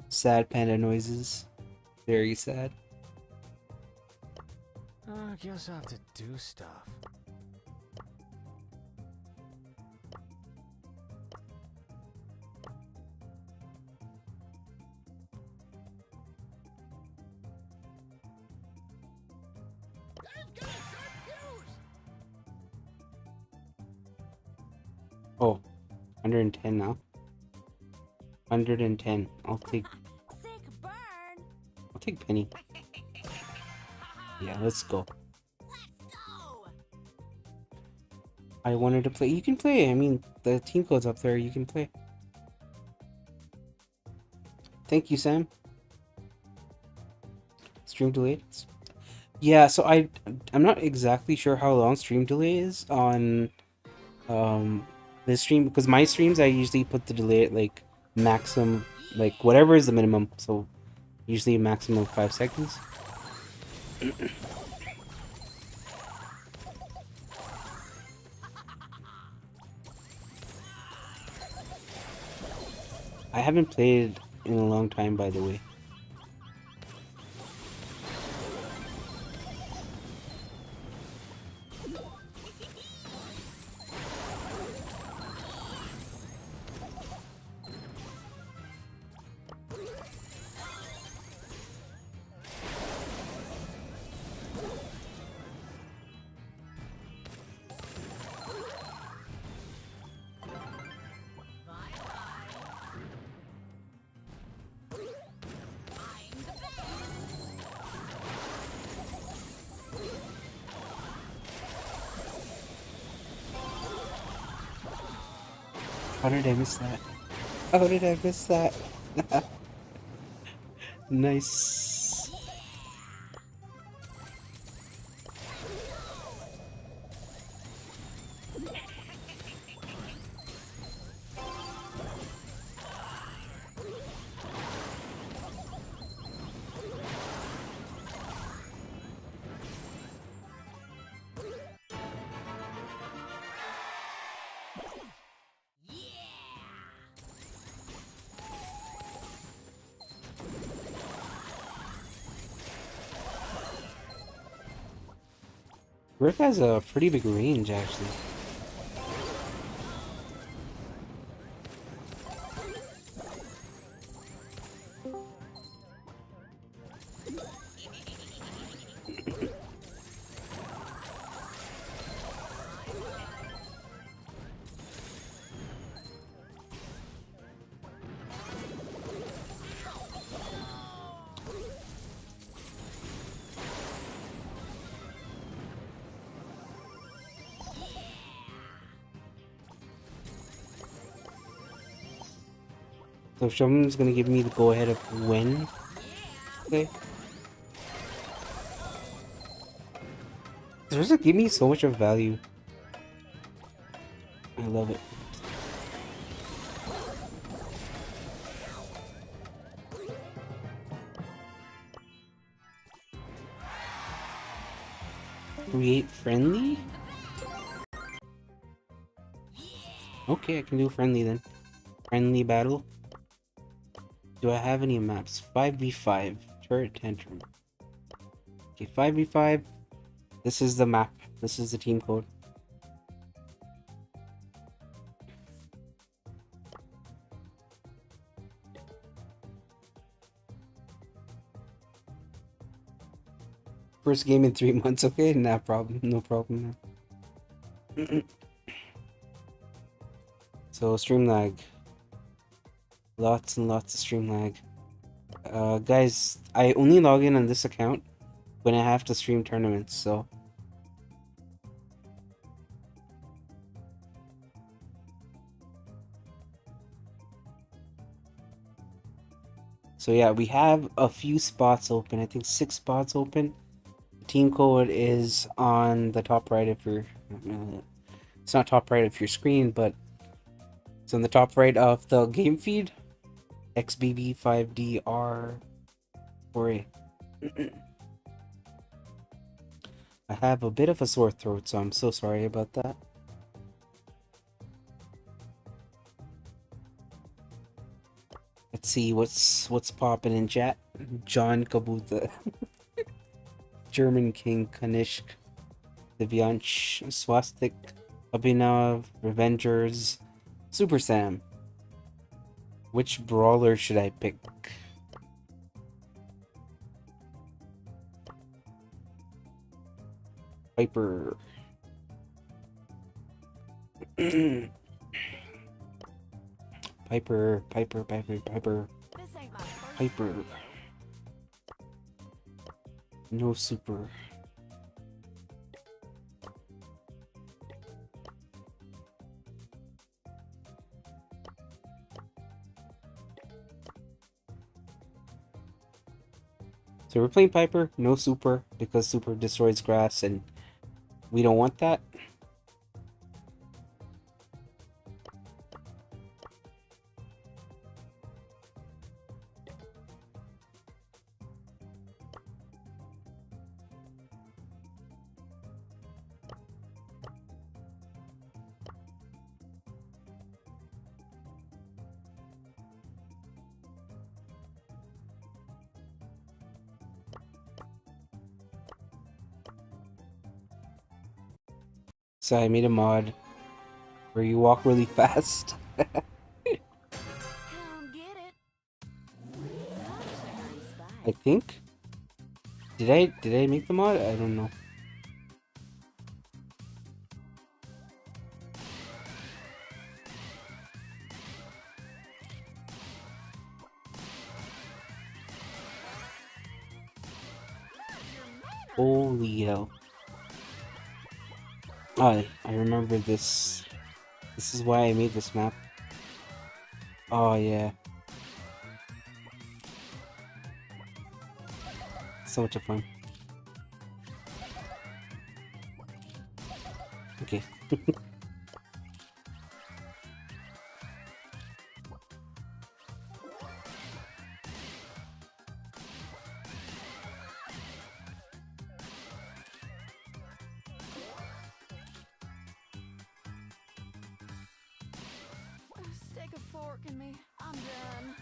Sad panda noises. Very sad.
I guess I have to do stuff.
Oh, 110 now. 110. I'll take Penny. Yeah, let's go. I wanted to play. You can play. I mean, the team code's up there. You can play. Thank you, Sam. Stream delayed. Yeah, so I'm not exactly sure how long stream delay is on this stream, because my streams I usually put the delay at like maximum, like whatever is the minimum. So usually a maximum of 5 seconds. I haven't played in a long time, by the way. How did I miss that? How did I miss that? Nice. Rick has a pretty big range, actually. So if someone's gonna give me the go-ahead of when, okay? There's just give me so much of value. I love it. Create friendly? Okay, I can do friendly then. Friendly battle. Do I have any maps? 5v5. Turret tantrum. Okay, 5v5. This is the map. This is the team code. First game in 3 months, okay? Nah, problem. No problem. So, stream lag. Lots and lots of stream lag. Guys, I only log in on this account when I have to stream tournaments, so... So yeah, we have a few spots open. I think 6 spots open. The team code is on the top right of your... it's not top right of your screen, but it's on the top right of the game feed. XBB5DR4A. I have a bit of a sore throat, so I'm so sorry about that. Let's see what's popping in chat. John Kabuta, German King Kanishk, Divyansh, Swastik, Abhinav, Revengers, Super Sam. Which brawler should I pick? Piper. Piper. Piper. No super. So we're playing Piper, no super, because super destroys grass and we don't want that. So I made a mod where you walk really fast. I think. Did I make the mod? I don't know. Holy hell. Oh, I remember this. This is why I made this map. Oh yeah, so much fun. Okay.
Stick a fork in me. I'm done.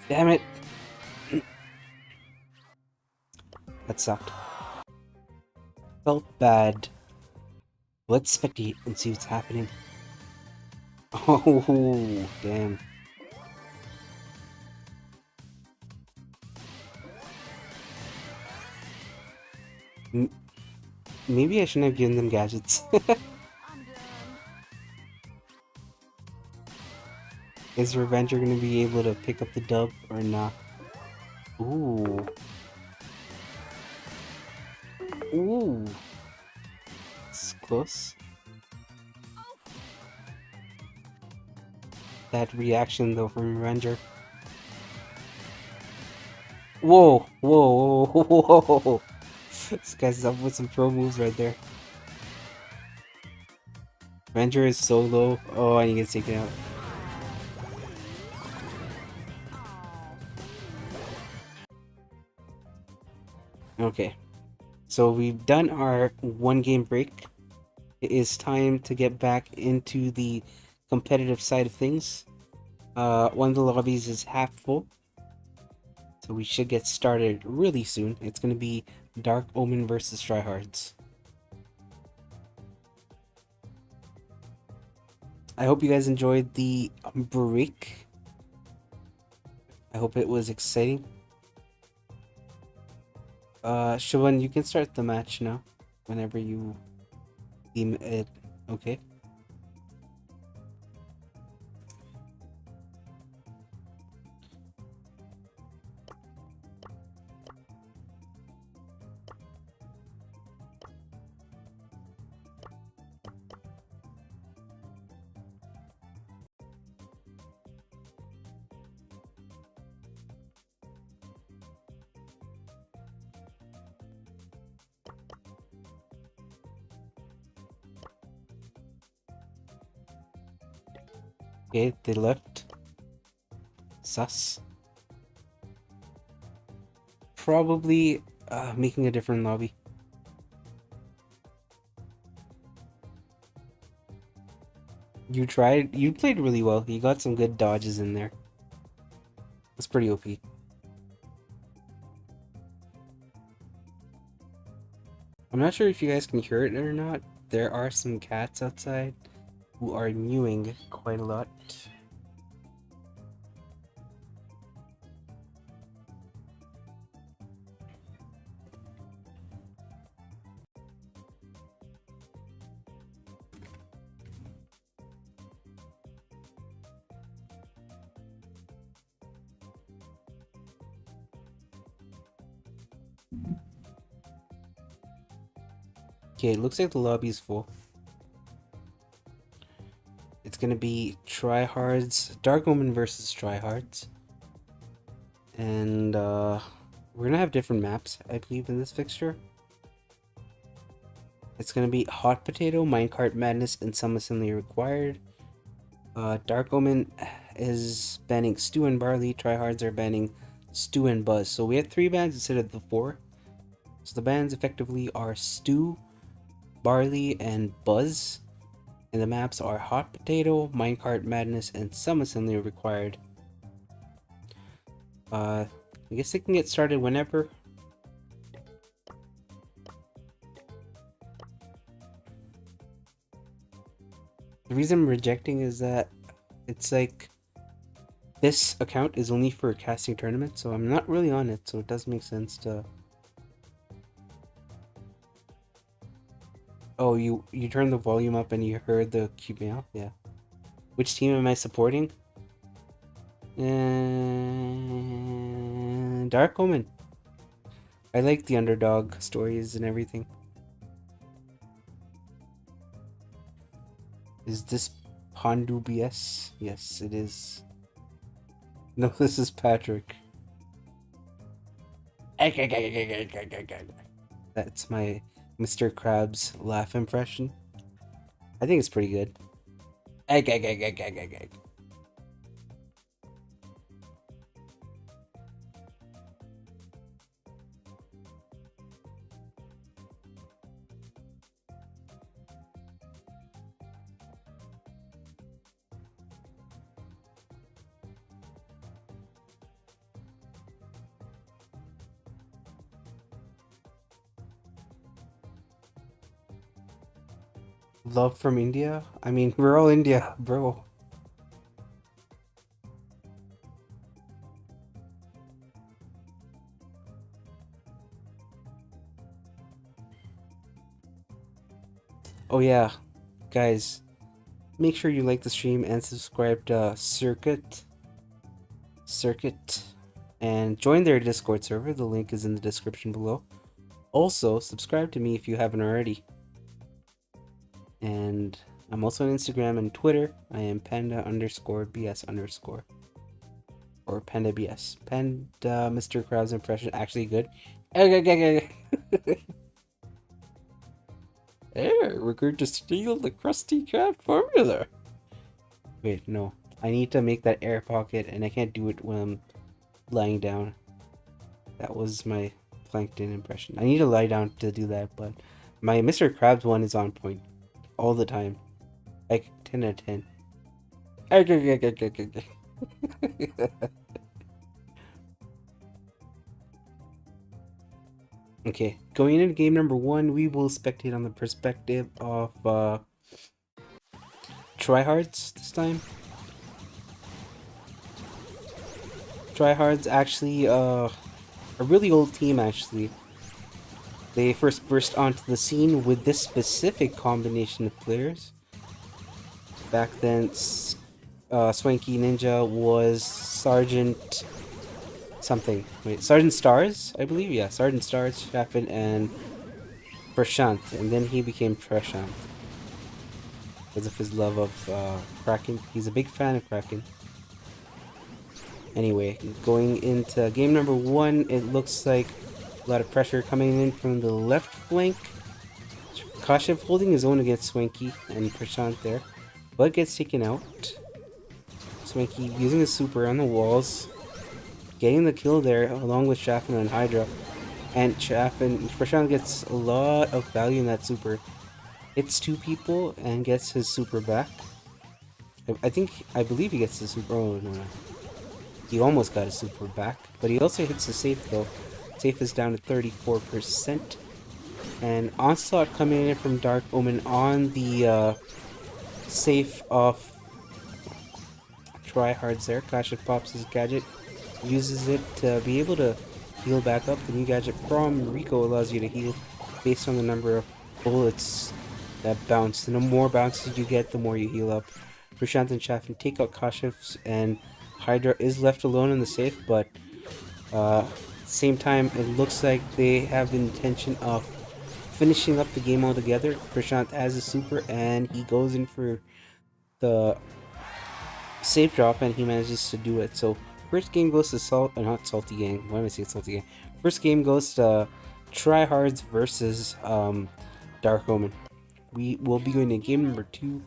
Damn it. That sucked. Felt bad. Let's spectate and see what's happening. Oh, damn. M Maybe I shouldn't have given them gadgets.
I'm done.
Is Revenger gonna be able to pick up the dub or not? Ooh. Ooh. It's close. That reaction though from Revenger. Whoa, whoa, whoa, whoa, whoa. This guy's up with some pro moves right there. Revenger is so low. Oh, and he gets taken out. Okay. So we've done our 1 game break. It is time to get back into the competitive side of things. One of the lobbies is half full, so we should get started really soon. It's going to be Dark Omen versus Tryhards. I hope you guys enjoyed the break. I hope it was exciting. Siobhan, you can start the match now, whenever you deem it okay. Okay, they left. Sus. Probably making a different lobby. You played really well. You got some good dodges in there. That's pretty OP. I'm not sure if you guys can hear it or not. There are some cats outside who are mewing quite a lot. Okay, it looks like the lobby's full. It's gonna be Tryhards, Dark Omen versus Tryhards. And we're gonna have different maps, I believe, in this fixture. It's gonna be Hot Potato, Minecart Madness, and some assembly required. Dark Omen is banning Stew and Barley. Tryhards are banning Stew and Buzz. So we had 3 bans instead of the 4. So the bans effectively are Stew, Barley, and Buzz. And the maps are Hot Potato, Minecart Madness, and some assembly required. I guess they can get started whenever. The reason I'm rejecting is that it's like this account is only for casting tournaments, so I'm not really on it, so it does make sense to Oh, you turned the volume up and you heard the cute meow? Yeah. Which team am I supporting? Dark Omen. I like the underdog stories and everything. Is this Pondu BS? Yes, it is. No, this is Patrick. That's my Mr. Krabs laugh impression. I think it's pretty good. Love from India? I mean, we're all India, bro. Oh yeah, guys, make sure you like the stream and subscribe to Circuit, and join their Discord server. The link is in the description below. Also, subscribe to me if you haven't already. And I'm also on Instagram and Twitter. I am panda_bs_ or panda bs. Panda Mr. Krabs impression actually good. There, we're going to steal the Krusty Krab formula. Wait, no. I need to make that air pocket, and I can't do it when I'm lying down. That was my plankton impression. I need to lie down to do that, but my Mr. Krabs one is on point all the time. Like 10 out of 10. Okay, going into game number 1, we will spectate on the perspective of Tryhards this time. Tryhards actually a really old team actually. They first burst onto the scene with this specific combination of players. Back then, Swanky Ninja was Sergeant something. Wait, Sergeant Stars, I believe? Yeah, Sergeant Stars, Shafin, and Prashant. And then he became Prashant because of his love of Kraken. He's a big fan of Kraken. Anyway, going into game number 1, it looks like a lot of pressure coming in from the left flank. Kashev holding his own against Swanky and Prashant there, but gets taken out. Swanky using his super on the walls, getting the kill there along with Shafin and Hydra. And Prashant gets a lot of value in that super. Hits 2 people and gets his super back. I believe he gets the super. Oh, no. He almost got his super back, but he also hits the safe though. Safe is down to 34%. And Onslaught coming in from Dark Omen on the safe of Tryhards there. Kashev pops his gadget, uses it to be able to heal back up. The new gadget from Rico allows you to heal based on the number of bullets that bounce. The more bounces you get, the more you heal up. Prashant and Shafin take out Kashev's, and Hydra is left alone in the safe, but same time it looks like they have the intention of finishing up the game altogether. Prashant has a super and he goes in for the safe drop and he manages to do it. So first game goes to not Salty Gang. Why am I saying Salty Gang? First game goes to Tryhards versus Dark Omen. We will be going to game number 2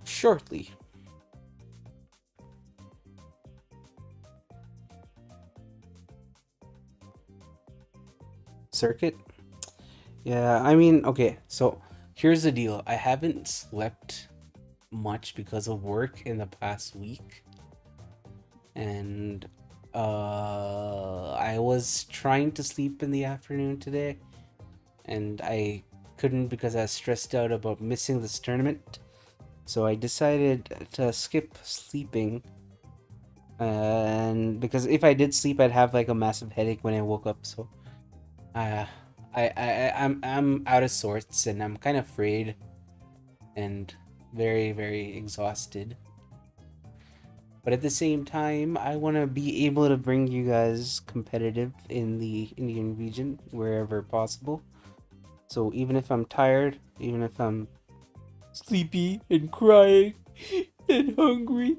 shortly. Circuit? Yeah, I mean, okay, so here's the deal. I haven't slept much because of work in the past week. And I was trying to sleep in the afternoon today, and I couldn't because I was stressed out about missing this tournament. So I decided to skip sleeping. And because if I did sleep, I'd have like a massive headache when I woke up. So I I'm out of sorts and I'm kind of afraid and very very exhausted. But at the same time, I want to be able to bring you guys competitive in the Indian region wherever possible. So even if I'm tired, even if I'm sleepy and crying and hungry,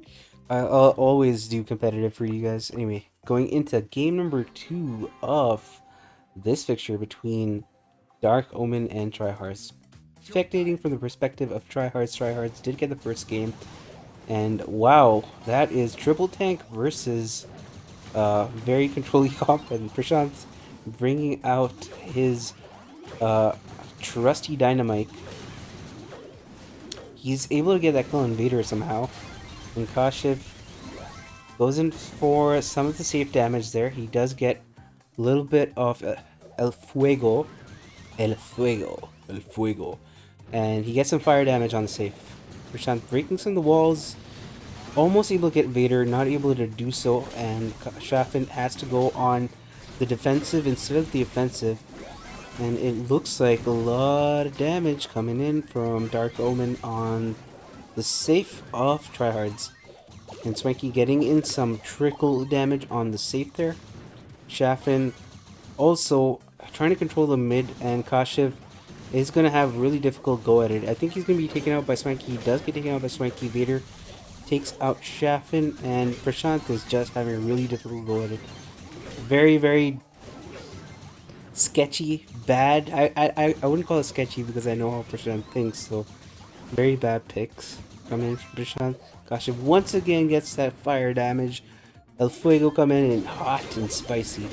I'll always do competitive for you guys. Anyway, going into game number 2 of this fixture between Dark Omen and Tryhards. Spectating from the perspective of Tryhards, Tryhards did get the first game. And wow, that is triple tank versus very controlling comp, and Prashant bringing out his uh, trusty dynamite. He's able to get that kill on Vader somehow. And Kashif goes in for some of the safe damage there. He does get a little bit of El Fuego. El Fuego. El Fuego. And he gets some fire damage on the safe. Prashant breaking some of the walls. Almost able to get Vader, not able to do so. And Shafin has to go on the defensive instead of the offensive. And it looks like a lot of damage coming in from Dark Omen on the safe of Tryhards. And Swanky getting in some trickle damage on the safe there. Shafin also trying to control the mid, and Kashiv is going to have really difficult go at it. I think he's going to be taken out by Swanky. He does get taken out by Swanky. Vader takes out Shafin, and Prashant is just having a really difficult go at it. Very, very sketchy, bad. I wouldn't call it sketchy because I know how Prashant thinks, so very bad picks coming in from Prashant. Kashiv once again gets that fire damage. El Fuego come in and hot and spicy.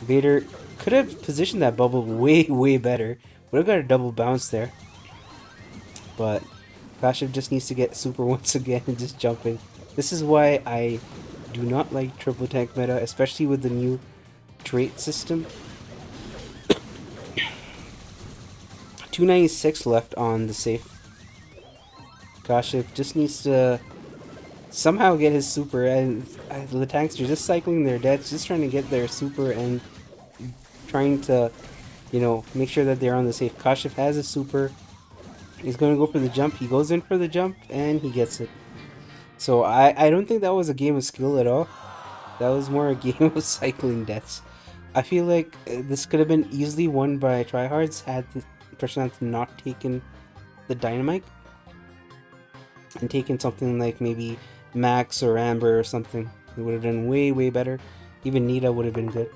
Vader could have positioned that bubble way, way better. Would have got a double bounce there. But Kashiv just needs to get super once again and just jump in. This is why I do not like triple tank meta, especially with the new trait system. 296 left on the safe. Kashiv just needs to somehow get his super, and the tanks are just cycling their deaths, just trying to get their super and trying to, you know, make sure that they're on the safe. Kashiv has a super. He's going to go for the jump. He goes in for the jump, and he gets it. So I don't think that was a game of skill at all. That was more a game of cycling deaths. I feel like this could have been easily won by Tryhards had the Prashant not taken the dynamite and taken something like maybe Max or Amber or something. It would have done way, way better. Even Nita would have been good.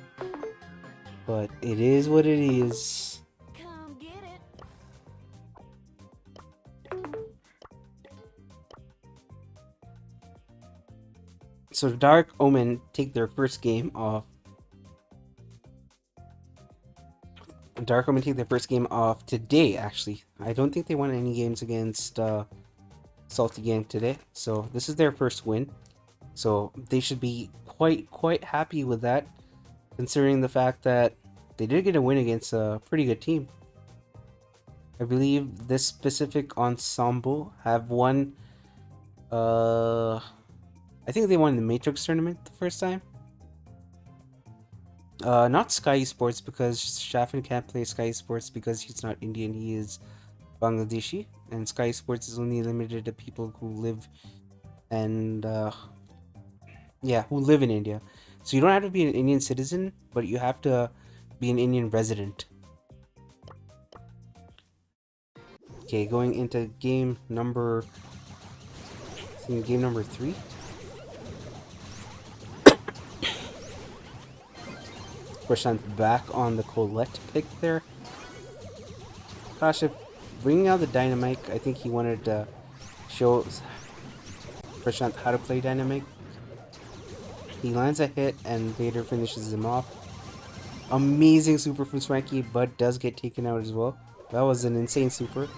But it is what it is.
Come get it.
So Dark Omen take their first game off. Dark Omen take their first game off today, actually. I don't think they won any games against Salty Gang today. So this is their first win. So they should be quite happy with that, considering the fact that they did get a win against a pretty good team. I believe this specific ensemble have won, I think they won the Matrix tournament the first time. Not Sky Sports, because Shafin can't play Sky Sports because he's not Indian, he is Bangladeshi, and Sky Sports is only limited to people who live and who live in India. So you don't have to be an Indian citizen, but you have to be an Indian resident. Okay, going into game number 3. Prashant back on the Colette pick there. Kasha bringing out the dynamite. I think he wanted to show Prashant how to play dynamite. He lands a hit and Vader finishes him off. Amazing super from Swanky, but does get taken out as well. That was an insane super.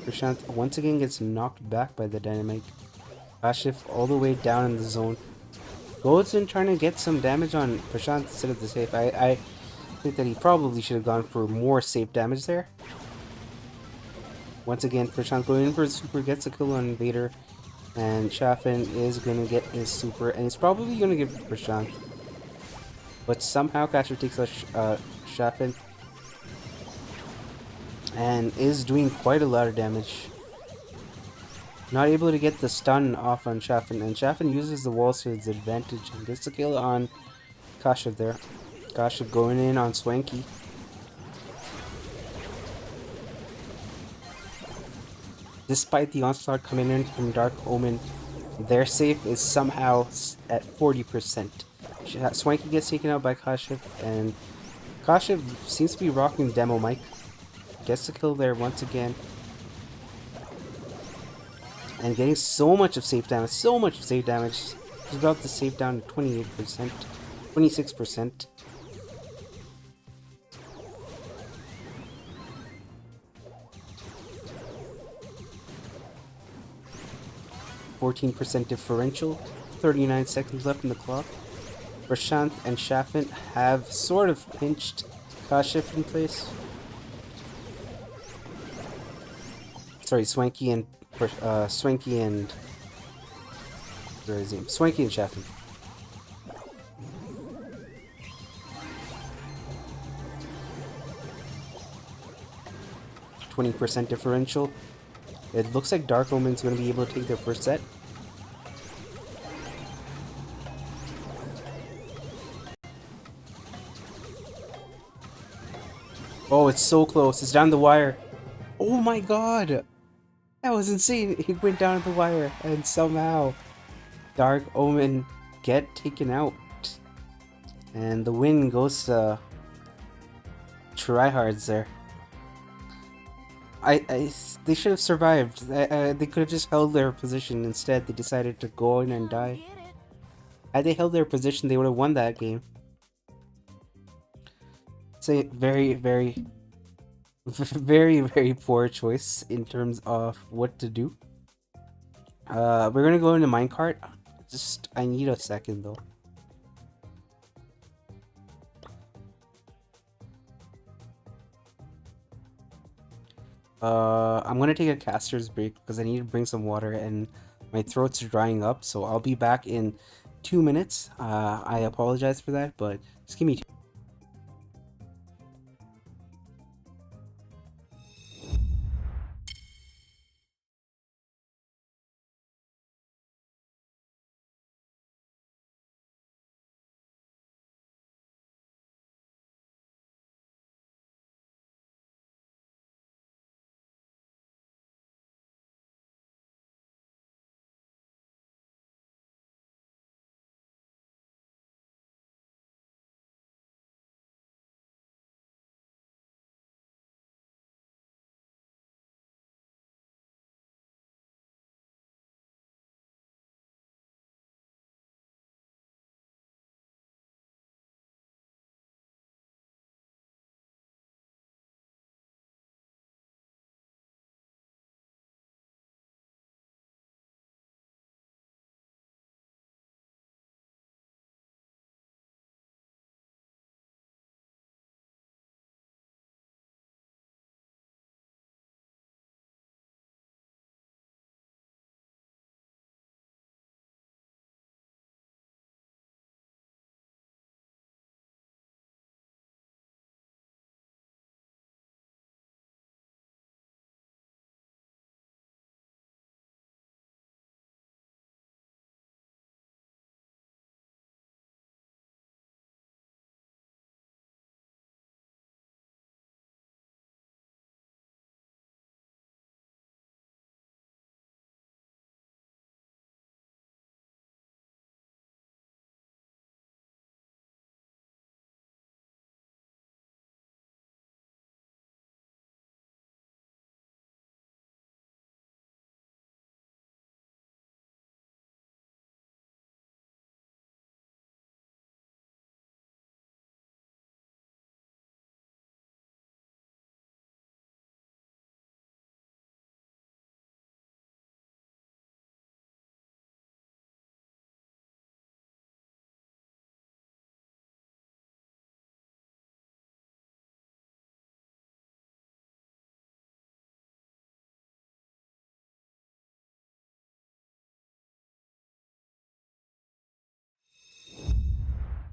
Prashant once again gets knocked back by the dynamite. Kashif all the way down in the zone. Goes in trying to get some damage on Prashant instead of the safe. I think that he probably should have gone for more safe damage there. Once again, Prashant going in for his super, gets a kill on Vader. And Shafin is going to get his super, and he's probably going to give it to Prashant. But somehow Kasher takes out Shafin. and is doing quite a lot of damage. Not able to get the stun off on Chaffin, and Chaffin uses the walls to his advantage and gets the kill on Kasha there. Kasha going in on Swanky. Despite the onslaught coming in from Dark Omen, their save is somehow at 40%. Swanky gets taken out by Kasha, and Kasha seems to be rocking Demo Mike. Gets the kill there once again. And getting so much of save damage, so much save damage. He's about to save down to 28%, 26%. 14% differential, 39 seconds left in the clock. Prashant and Shafin have sort of pinched Kashif in place. Sorry, Swanky and Swanky and where is he? Swanky and Shafin. %20 differential. It looks like Dark Omen's going to be able to take their first set. Oh, it's so close. It's down the wire. Oh my god! That was insane. He went down the wire and somehow Dark Omen get taken out. And the win goes to Tryhards there. They should have survived. They could have just held their position. Instead, they decided to go in and die. Had they held their position, they would have won that game. It's a very, very, very poor choice in terms of what to do. We're gonna go into minecart. I need a second though. I'm gonna take a caster's break because I need to bring some water and my throat's drying up. So I'll be back in 2 minutes. I apologize for that, but just give me 2.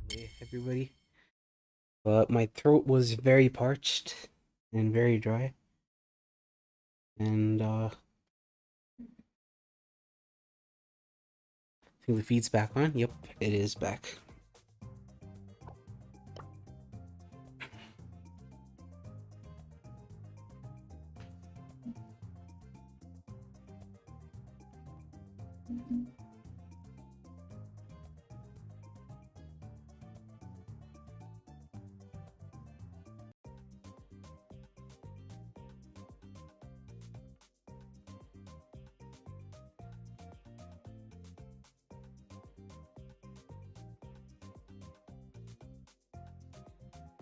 Hey, everybody. But my throat was very parched and very dry. And I think the feed's back on. Yep, it is back.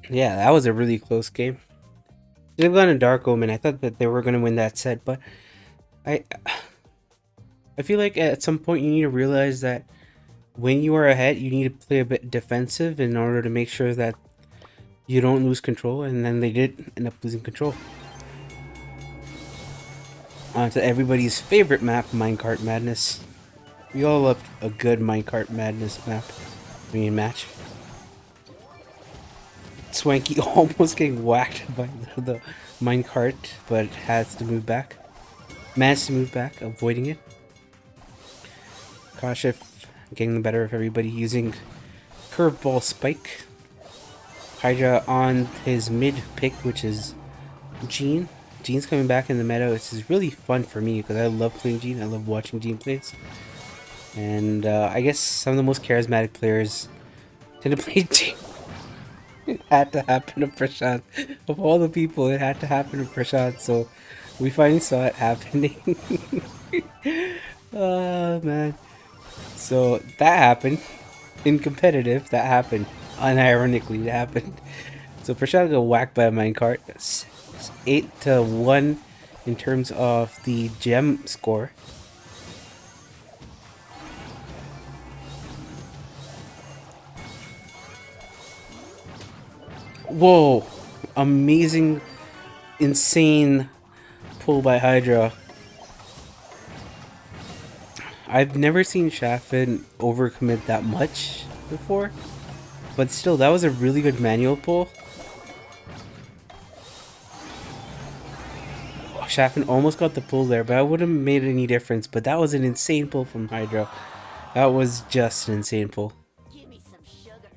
Yeah, that was a really close game. They've gone a Dark Omen. I thought that they were going to win that set, but I I feel like at some point you need to realize that when you are ahead, you need to play a bit defensive in order to make sure that you don't lose control, and then they did end up losing control. On to everybody's favorite map, Minecart Madness. We all love a good Minecart Madness map. I mean, match. Swanky almost getting whacked by the minecart, but has to move back. Managed to move back, avoiding it. Kashif getting the better of everybody using curveball spike. Hydra on his mid pick, which is Gene. Gene's coming back in the meta, which is really fun for me because I love playing Gene. I love watching Gene plays. And I guess some of the most charismatic players tend to play Gene. It had to happen to Prashant. Of all the people, it had to happen to Prashant. So we finally saw it happening. Oh man. So that happened. In competitive, that happened. Unironically, that happened. So Prashant got whacked by a minecart. 8-1 in terms of the gem score. Whoa! Amazing, insane pull by Hydra. I've never seen Shaffin overcommit that much before, but still, that was a really good manual pull. Shaffin almost got the pull there, but I wouldn't have made any difference. But that was an insane pull from Hydra. That was just an insane pull.
Give me some sugar.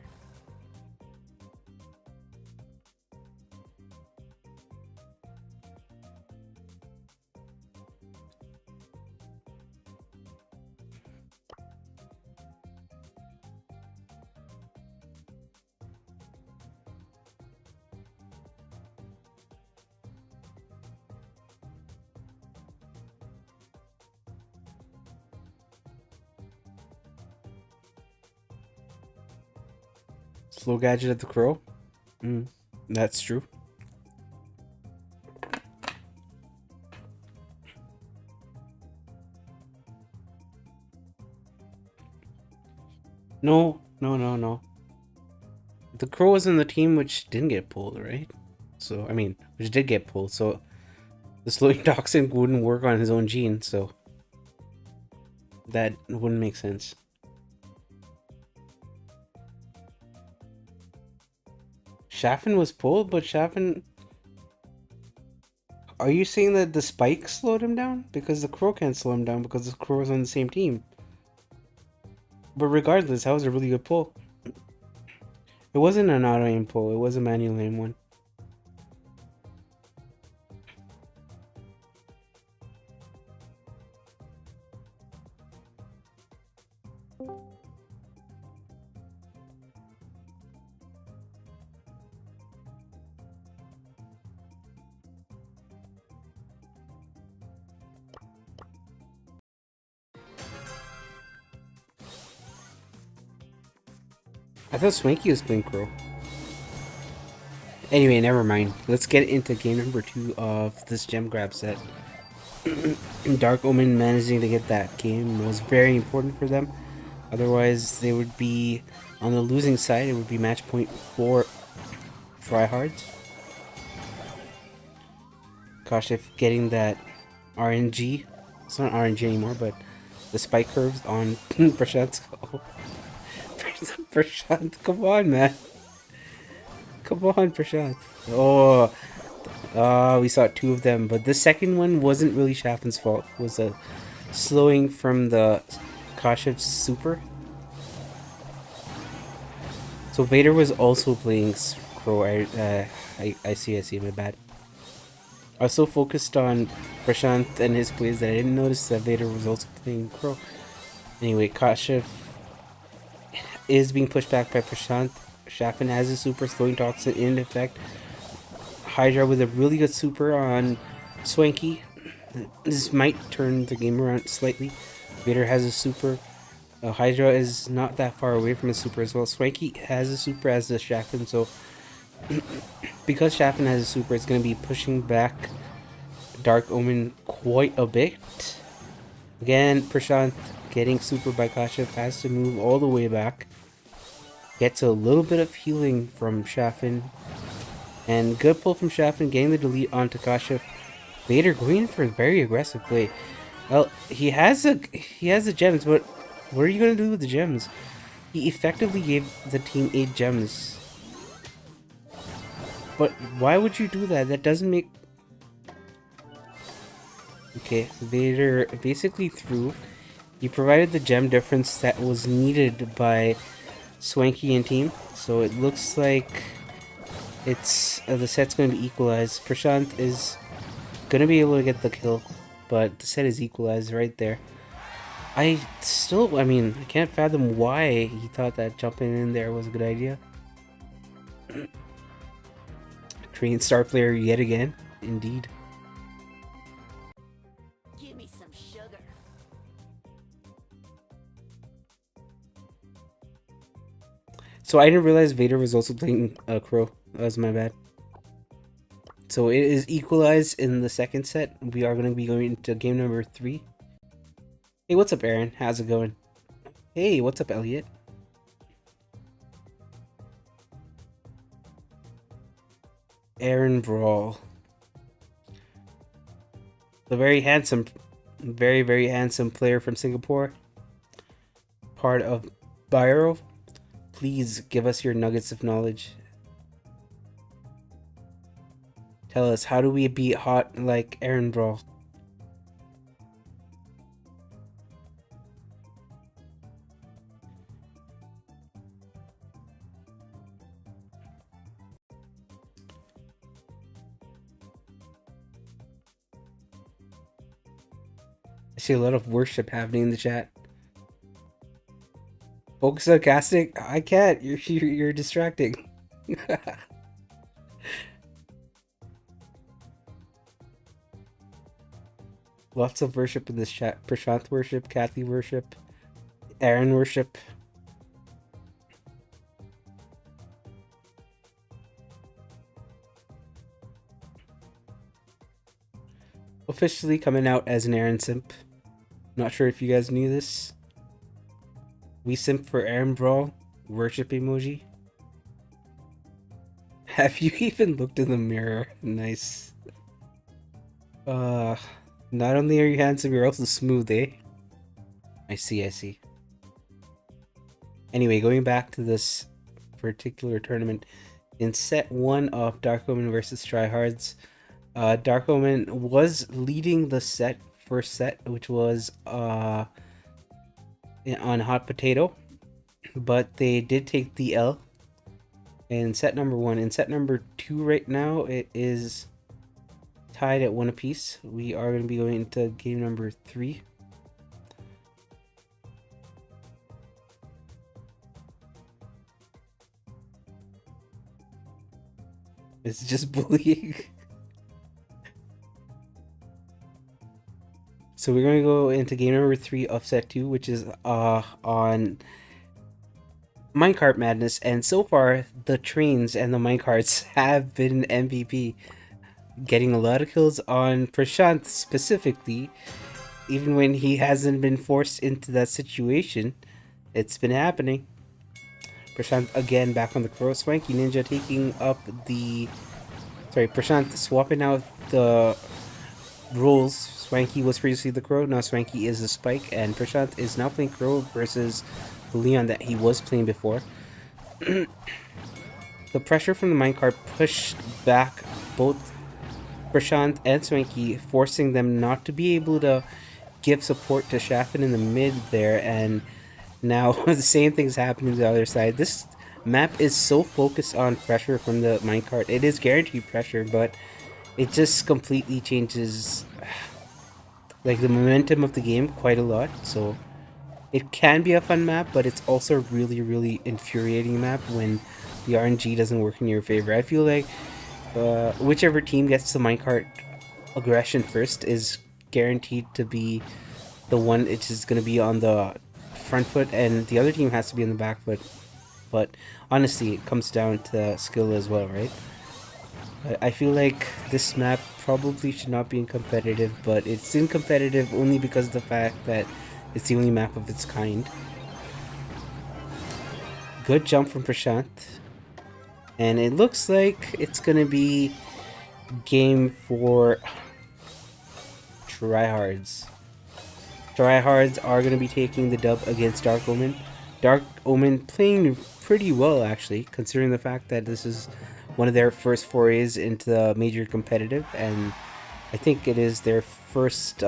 Slow gadget at the crow. That's true. No, no, no, no. The crow was in the team which didn't get pulled, right? So, I mean, which did get pulled. So, the slowing toxin wouldn't work on his own gene, so that wouldn't make sense. Shaffin was pulled, but Shaffin... Are you saying that the spike slowed him down? Because the crow can't slow him down because the crow is on the same team. But regardless, that was a really good pull. It wasn't an auto aim pull, it was a manual aim one. I thought Swanky was playing crow. Anyway, never mind. Let's get into game number 2 of this gem grab set. Dark Omen managing to get that game was very important for them. Otherwise, they would be on the losing side. It would be match point for Tryhards. Gosh, if getting that RNG, it's not RNG anymore, but the spike curves on Prashant's go. Prashant, come on, man. Come on, Prashant. Oh, We saw two of them, but the second one wasn't really Shaffin's fault. It was a slowing from the Kashif's super. So Vader was also playing Crow. I see, my bad. I was so focused on Prashant and his plays that I didn't notice that Vader was also playing Crow. Anyway, Kashif is being pushed back by Prashant. Shaffin has a super, slowing Toxin in effect. Hydra with a really good super on Swanky. This might turn the game around slightly. Vader has a super. Hydra is not that far away from his super as well. Swanky has a super as does Shaffin, so because Shaffin has a super, it's going to be pushing back Dark Omen quite a bit. Again, Prashant getting super by Kashif has to move all the way back. Gets a little bit of healing from Shaffin. And good pull from Shaffin, getting the delete onto Kashif. Vader going for a very aggressive play. Well, he has the gems, but what are you gonna do with the gems? He effectively gave the team 8 gems. But why would you do that? That doesn't make... Okay, Vader basically threw. He provided the gem difference that was needed by Swanky and team. So it looks like it's the set's going to be equalized. Prashant is going to be able to get the kill, but the set is equalized right there. I can't fathom why he thought that jumping in there was a good idea. Korean star player yet again, indeed.
Give me some sugar.
So I didn't realize Vader was also playing Crow. That was my bad. So it is equalized in the second set. We are going to be going into game number 3. Hey, what's up, Aaron? How's it going? Hey, what's up, Elliot? Aaron Brawl. The very handsome, very handsome player from Singapore. Part of Byro. Please give us your nuggets of knowledge. Tell us, how do we beat hot like Aaron Brawl? I see a lot of worship happening in the chat. Focus on casting? I can't. You're distracting. Lots of worship in this chat. Prashant worship, Kathy worship, Aaron worship. Officially coming out as an Aaron simp. Not sure if you guys knew this. We simp for Aaron Brawl. Worship emoji. Have you even looked in the mirror? Nice. Not only are you handsome, you're also smooth, eh? I see. Anyway, going back to this particular tournament. In set 1 of Dark Omen versus Tryhards, Dark Omen was leading the first set, which was on Hot Potato, but they did take the L in set number 1. In set number 2 right now, it is tied at 1 apiece. We are going to be going into game number 3. It's just bullying. So we're going to go into game number 3 of set 2, which is on Minecart Madness. And so far, the trains and the minecarts have been MVP. Getting a lot of kills on Prashant specifically. Even when he hasn't been forced into that situation, it's been happening. Prashant again back on the Crow. Swanky Ninja taking up the... Sorry, Prashant swapping out the roles. Swanky was previously the Crow, now Swanky is the Spike, and Prashant is now playing Crow versus the Leon that he was playing before. The pressure from the minecart pushed back both Prashant and Swanky, forcing them not to be able to give support to Shaffin in the mid there, and now the same thing's happening to the other side. This map is so focused on pressure from the minecart. It is guaranteed pressure, but it just completely changes like the momentum of the game quite a lot. So it can be a fun map, but it's also a really, really infuriating map when the RNG doesn't work in your favor. I feel like whichever team gets the minecart aggression first is guaranteed to be the one it is going to be on the front foot, and the other team has to be on the back foot. But honestly, it comes down to skill as well, right? I feel like this map probably should not be in competitive, but it's in competitive only because of the fact that it's the only map of its kind. Good jump from Prashant. And it looks like it's going to be game for Tryhards. Tryhards are going to be taking the dub against Dark Omen. Dark Omen playing pretty well, actually, considering the fact that this is one of their first forays into the major competitive, and I think it is their first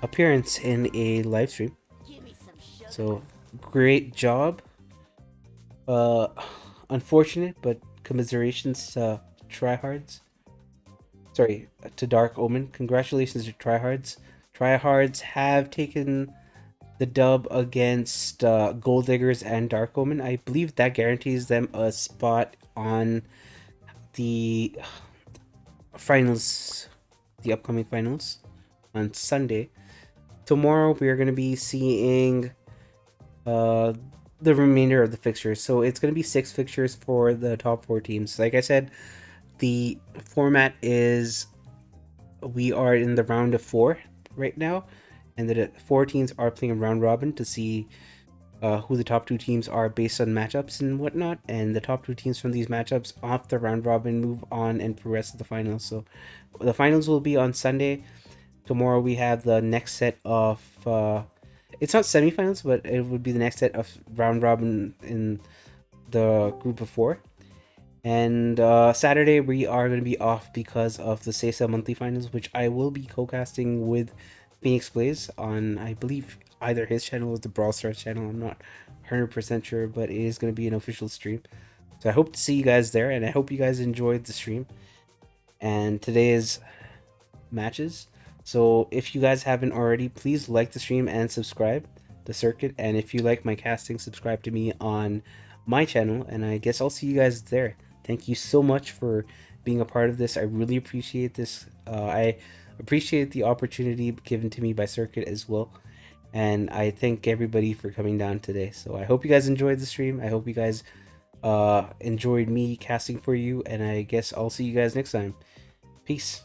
appearance in a live stream.
Give me some sugar.
So, great job. Unfortunate, but commiserations to Tryhards. Sorry, to Dark Omen. Congratulations to Tryhards. Tryhards have taken the dub against Gold Diggers and Dark Omen. I believe that guarantees them a spot on the finals, the upcoming finals on Sunday. Tomorrow we are going to be seeing the remainder of the fixtures. So it's going to be 6 fixtures for the top 4 teams. Like I said, the format is we are in the round of 4 right now, and the 4 teams are playing a round robin to see who the top 2 teams are based on matchups and whatnot, and the top 2 teams from these matchups off the round robin move on and progress to the finals. So the finals will be on Sunday. Tomorrow we have the next set of it's not semifinals, but it would be the next set of round robin in the group of 4. And Saturday we are going to be off because of the Sesa monthly finals, which I will be co-casting with Phoenix Blaze on, I believe, either his channel or the Brawl Stars channel. I'm not 100% sure, but it is going to be an official stream. So I hope to see you guys there, and I hope you guys enjoyed the stream and today's matches. So if you guys haven't already, please like the stream and subscribe to Circuit. And if you like my casting, subscribe to me on my channel, and I guess I'll see you guys there. Thank you so much for being a part of this. I really appreciate this. I appreciate the opportunity given to me by Circuit as well. And I thank everybody for coming down today. So I hope you guys enjoyed the stream. I hope you guys enjoyed me casting for you. And I guess I'll see you guys next time. Peace.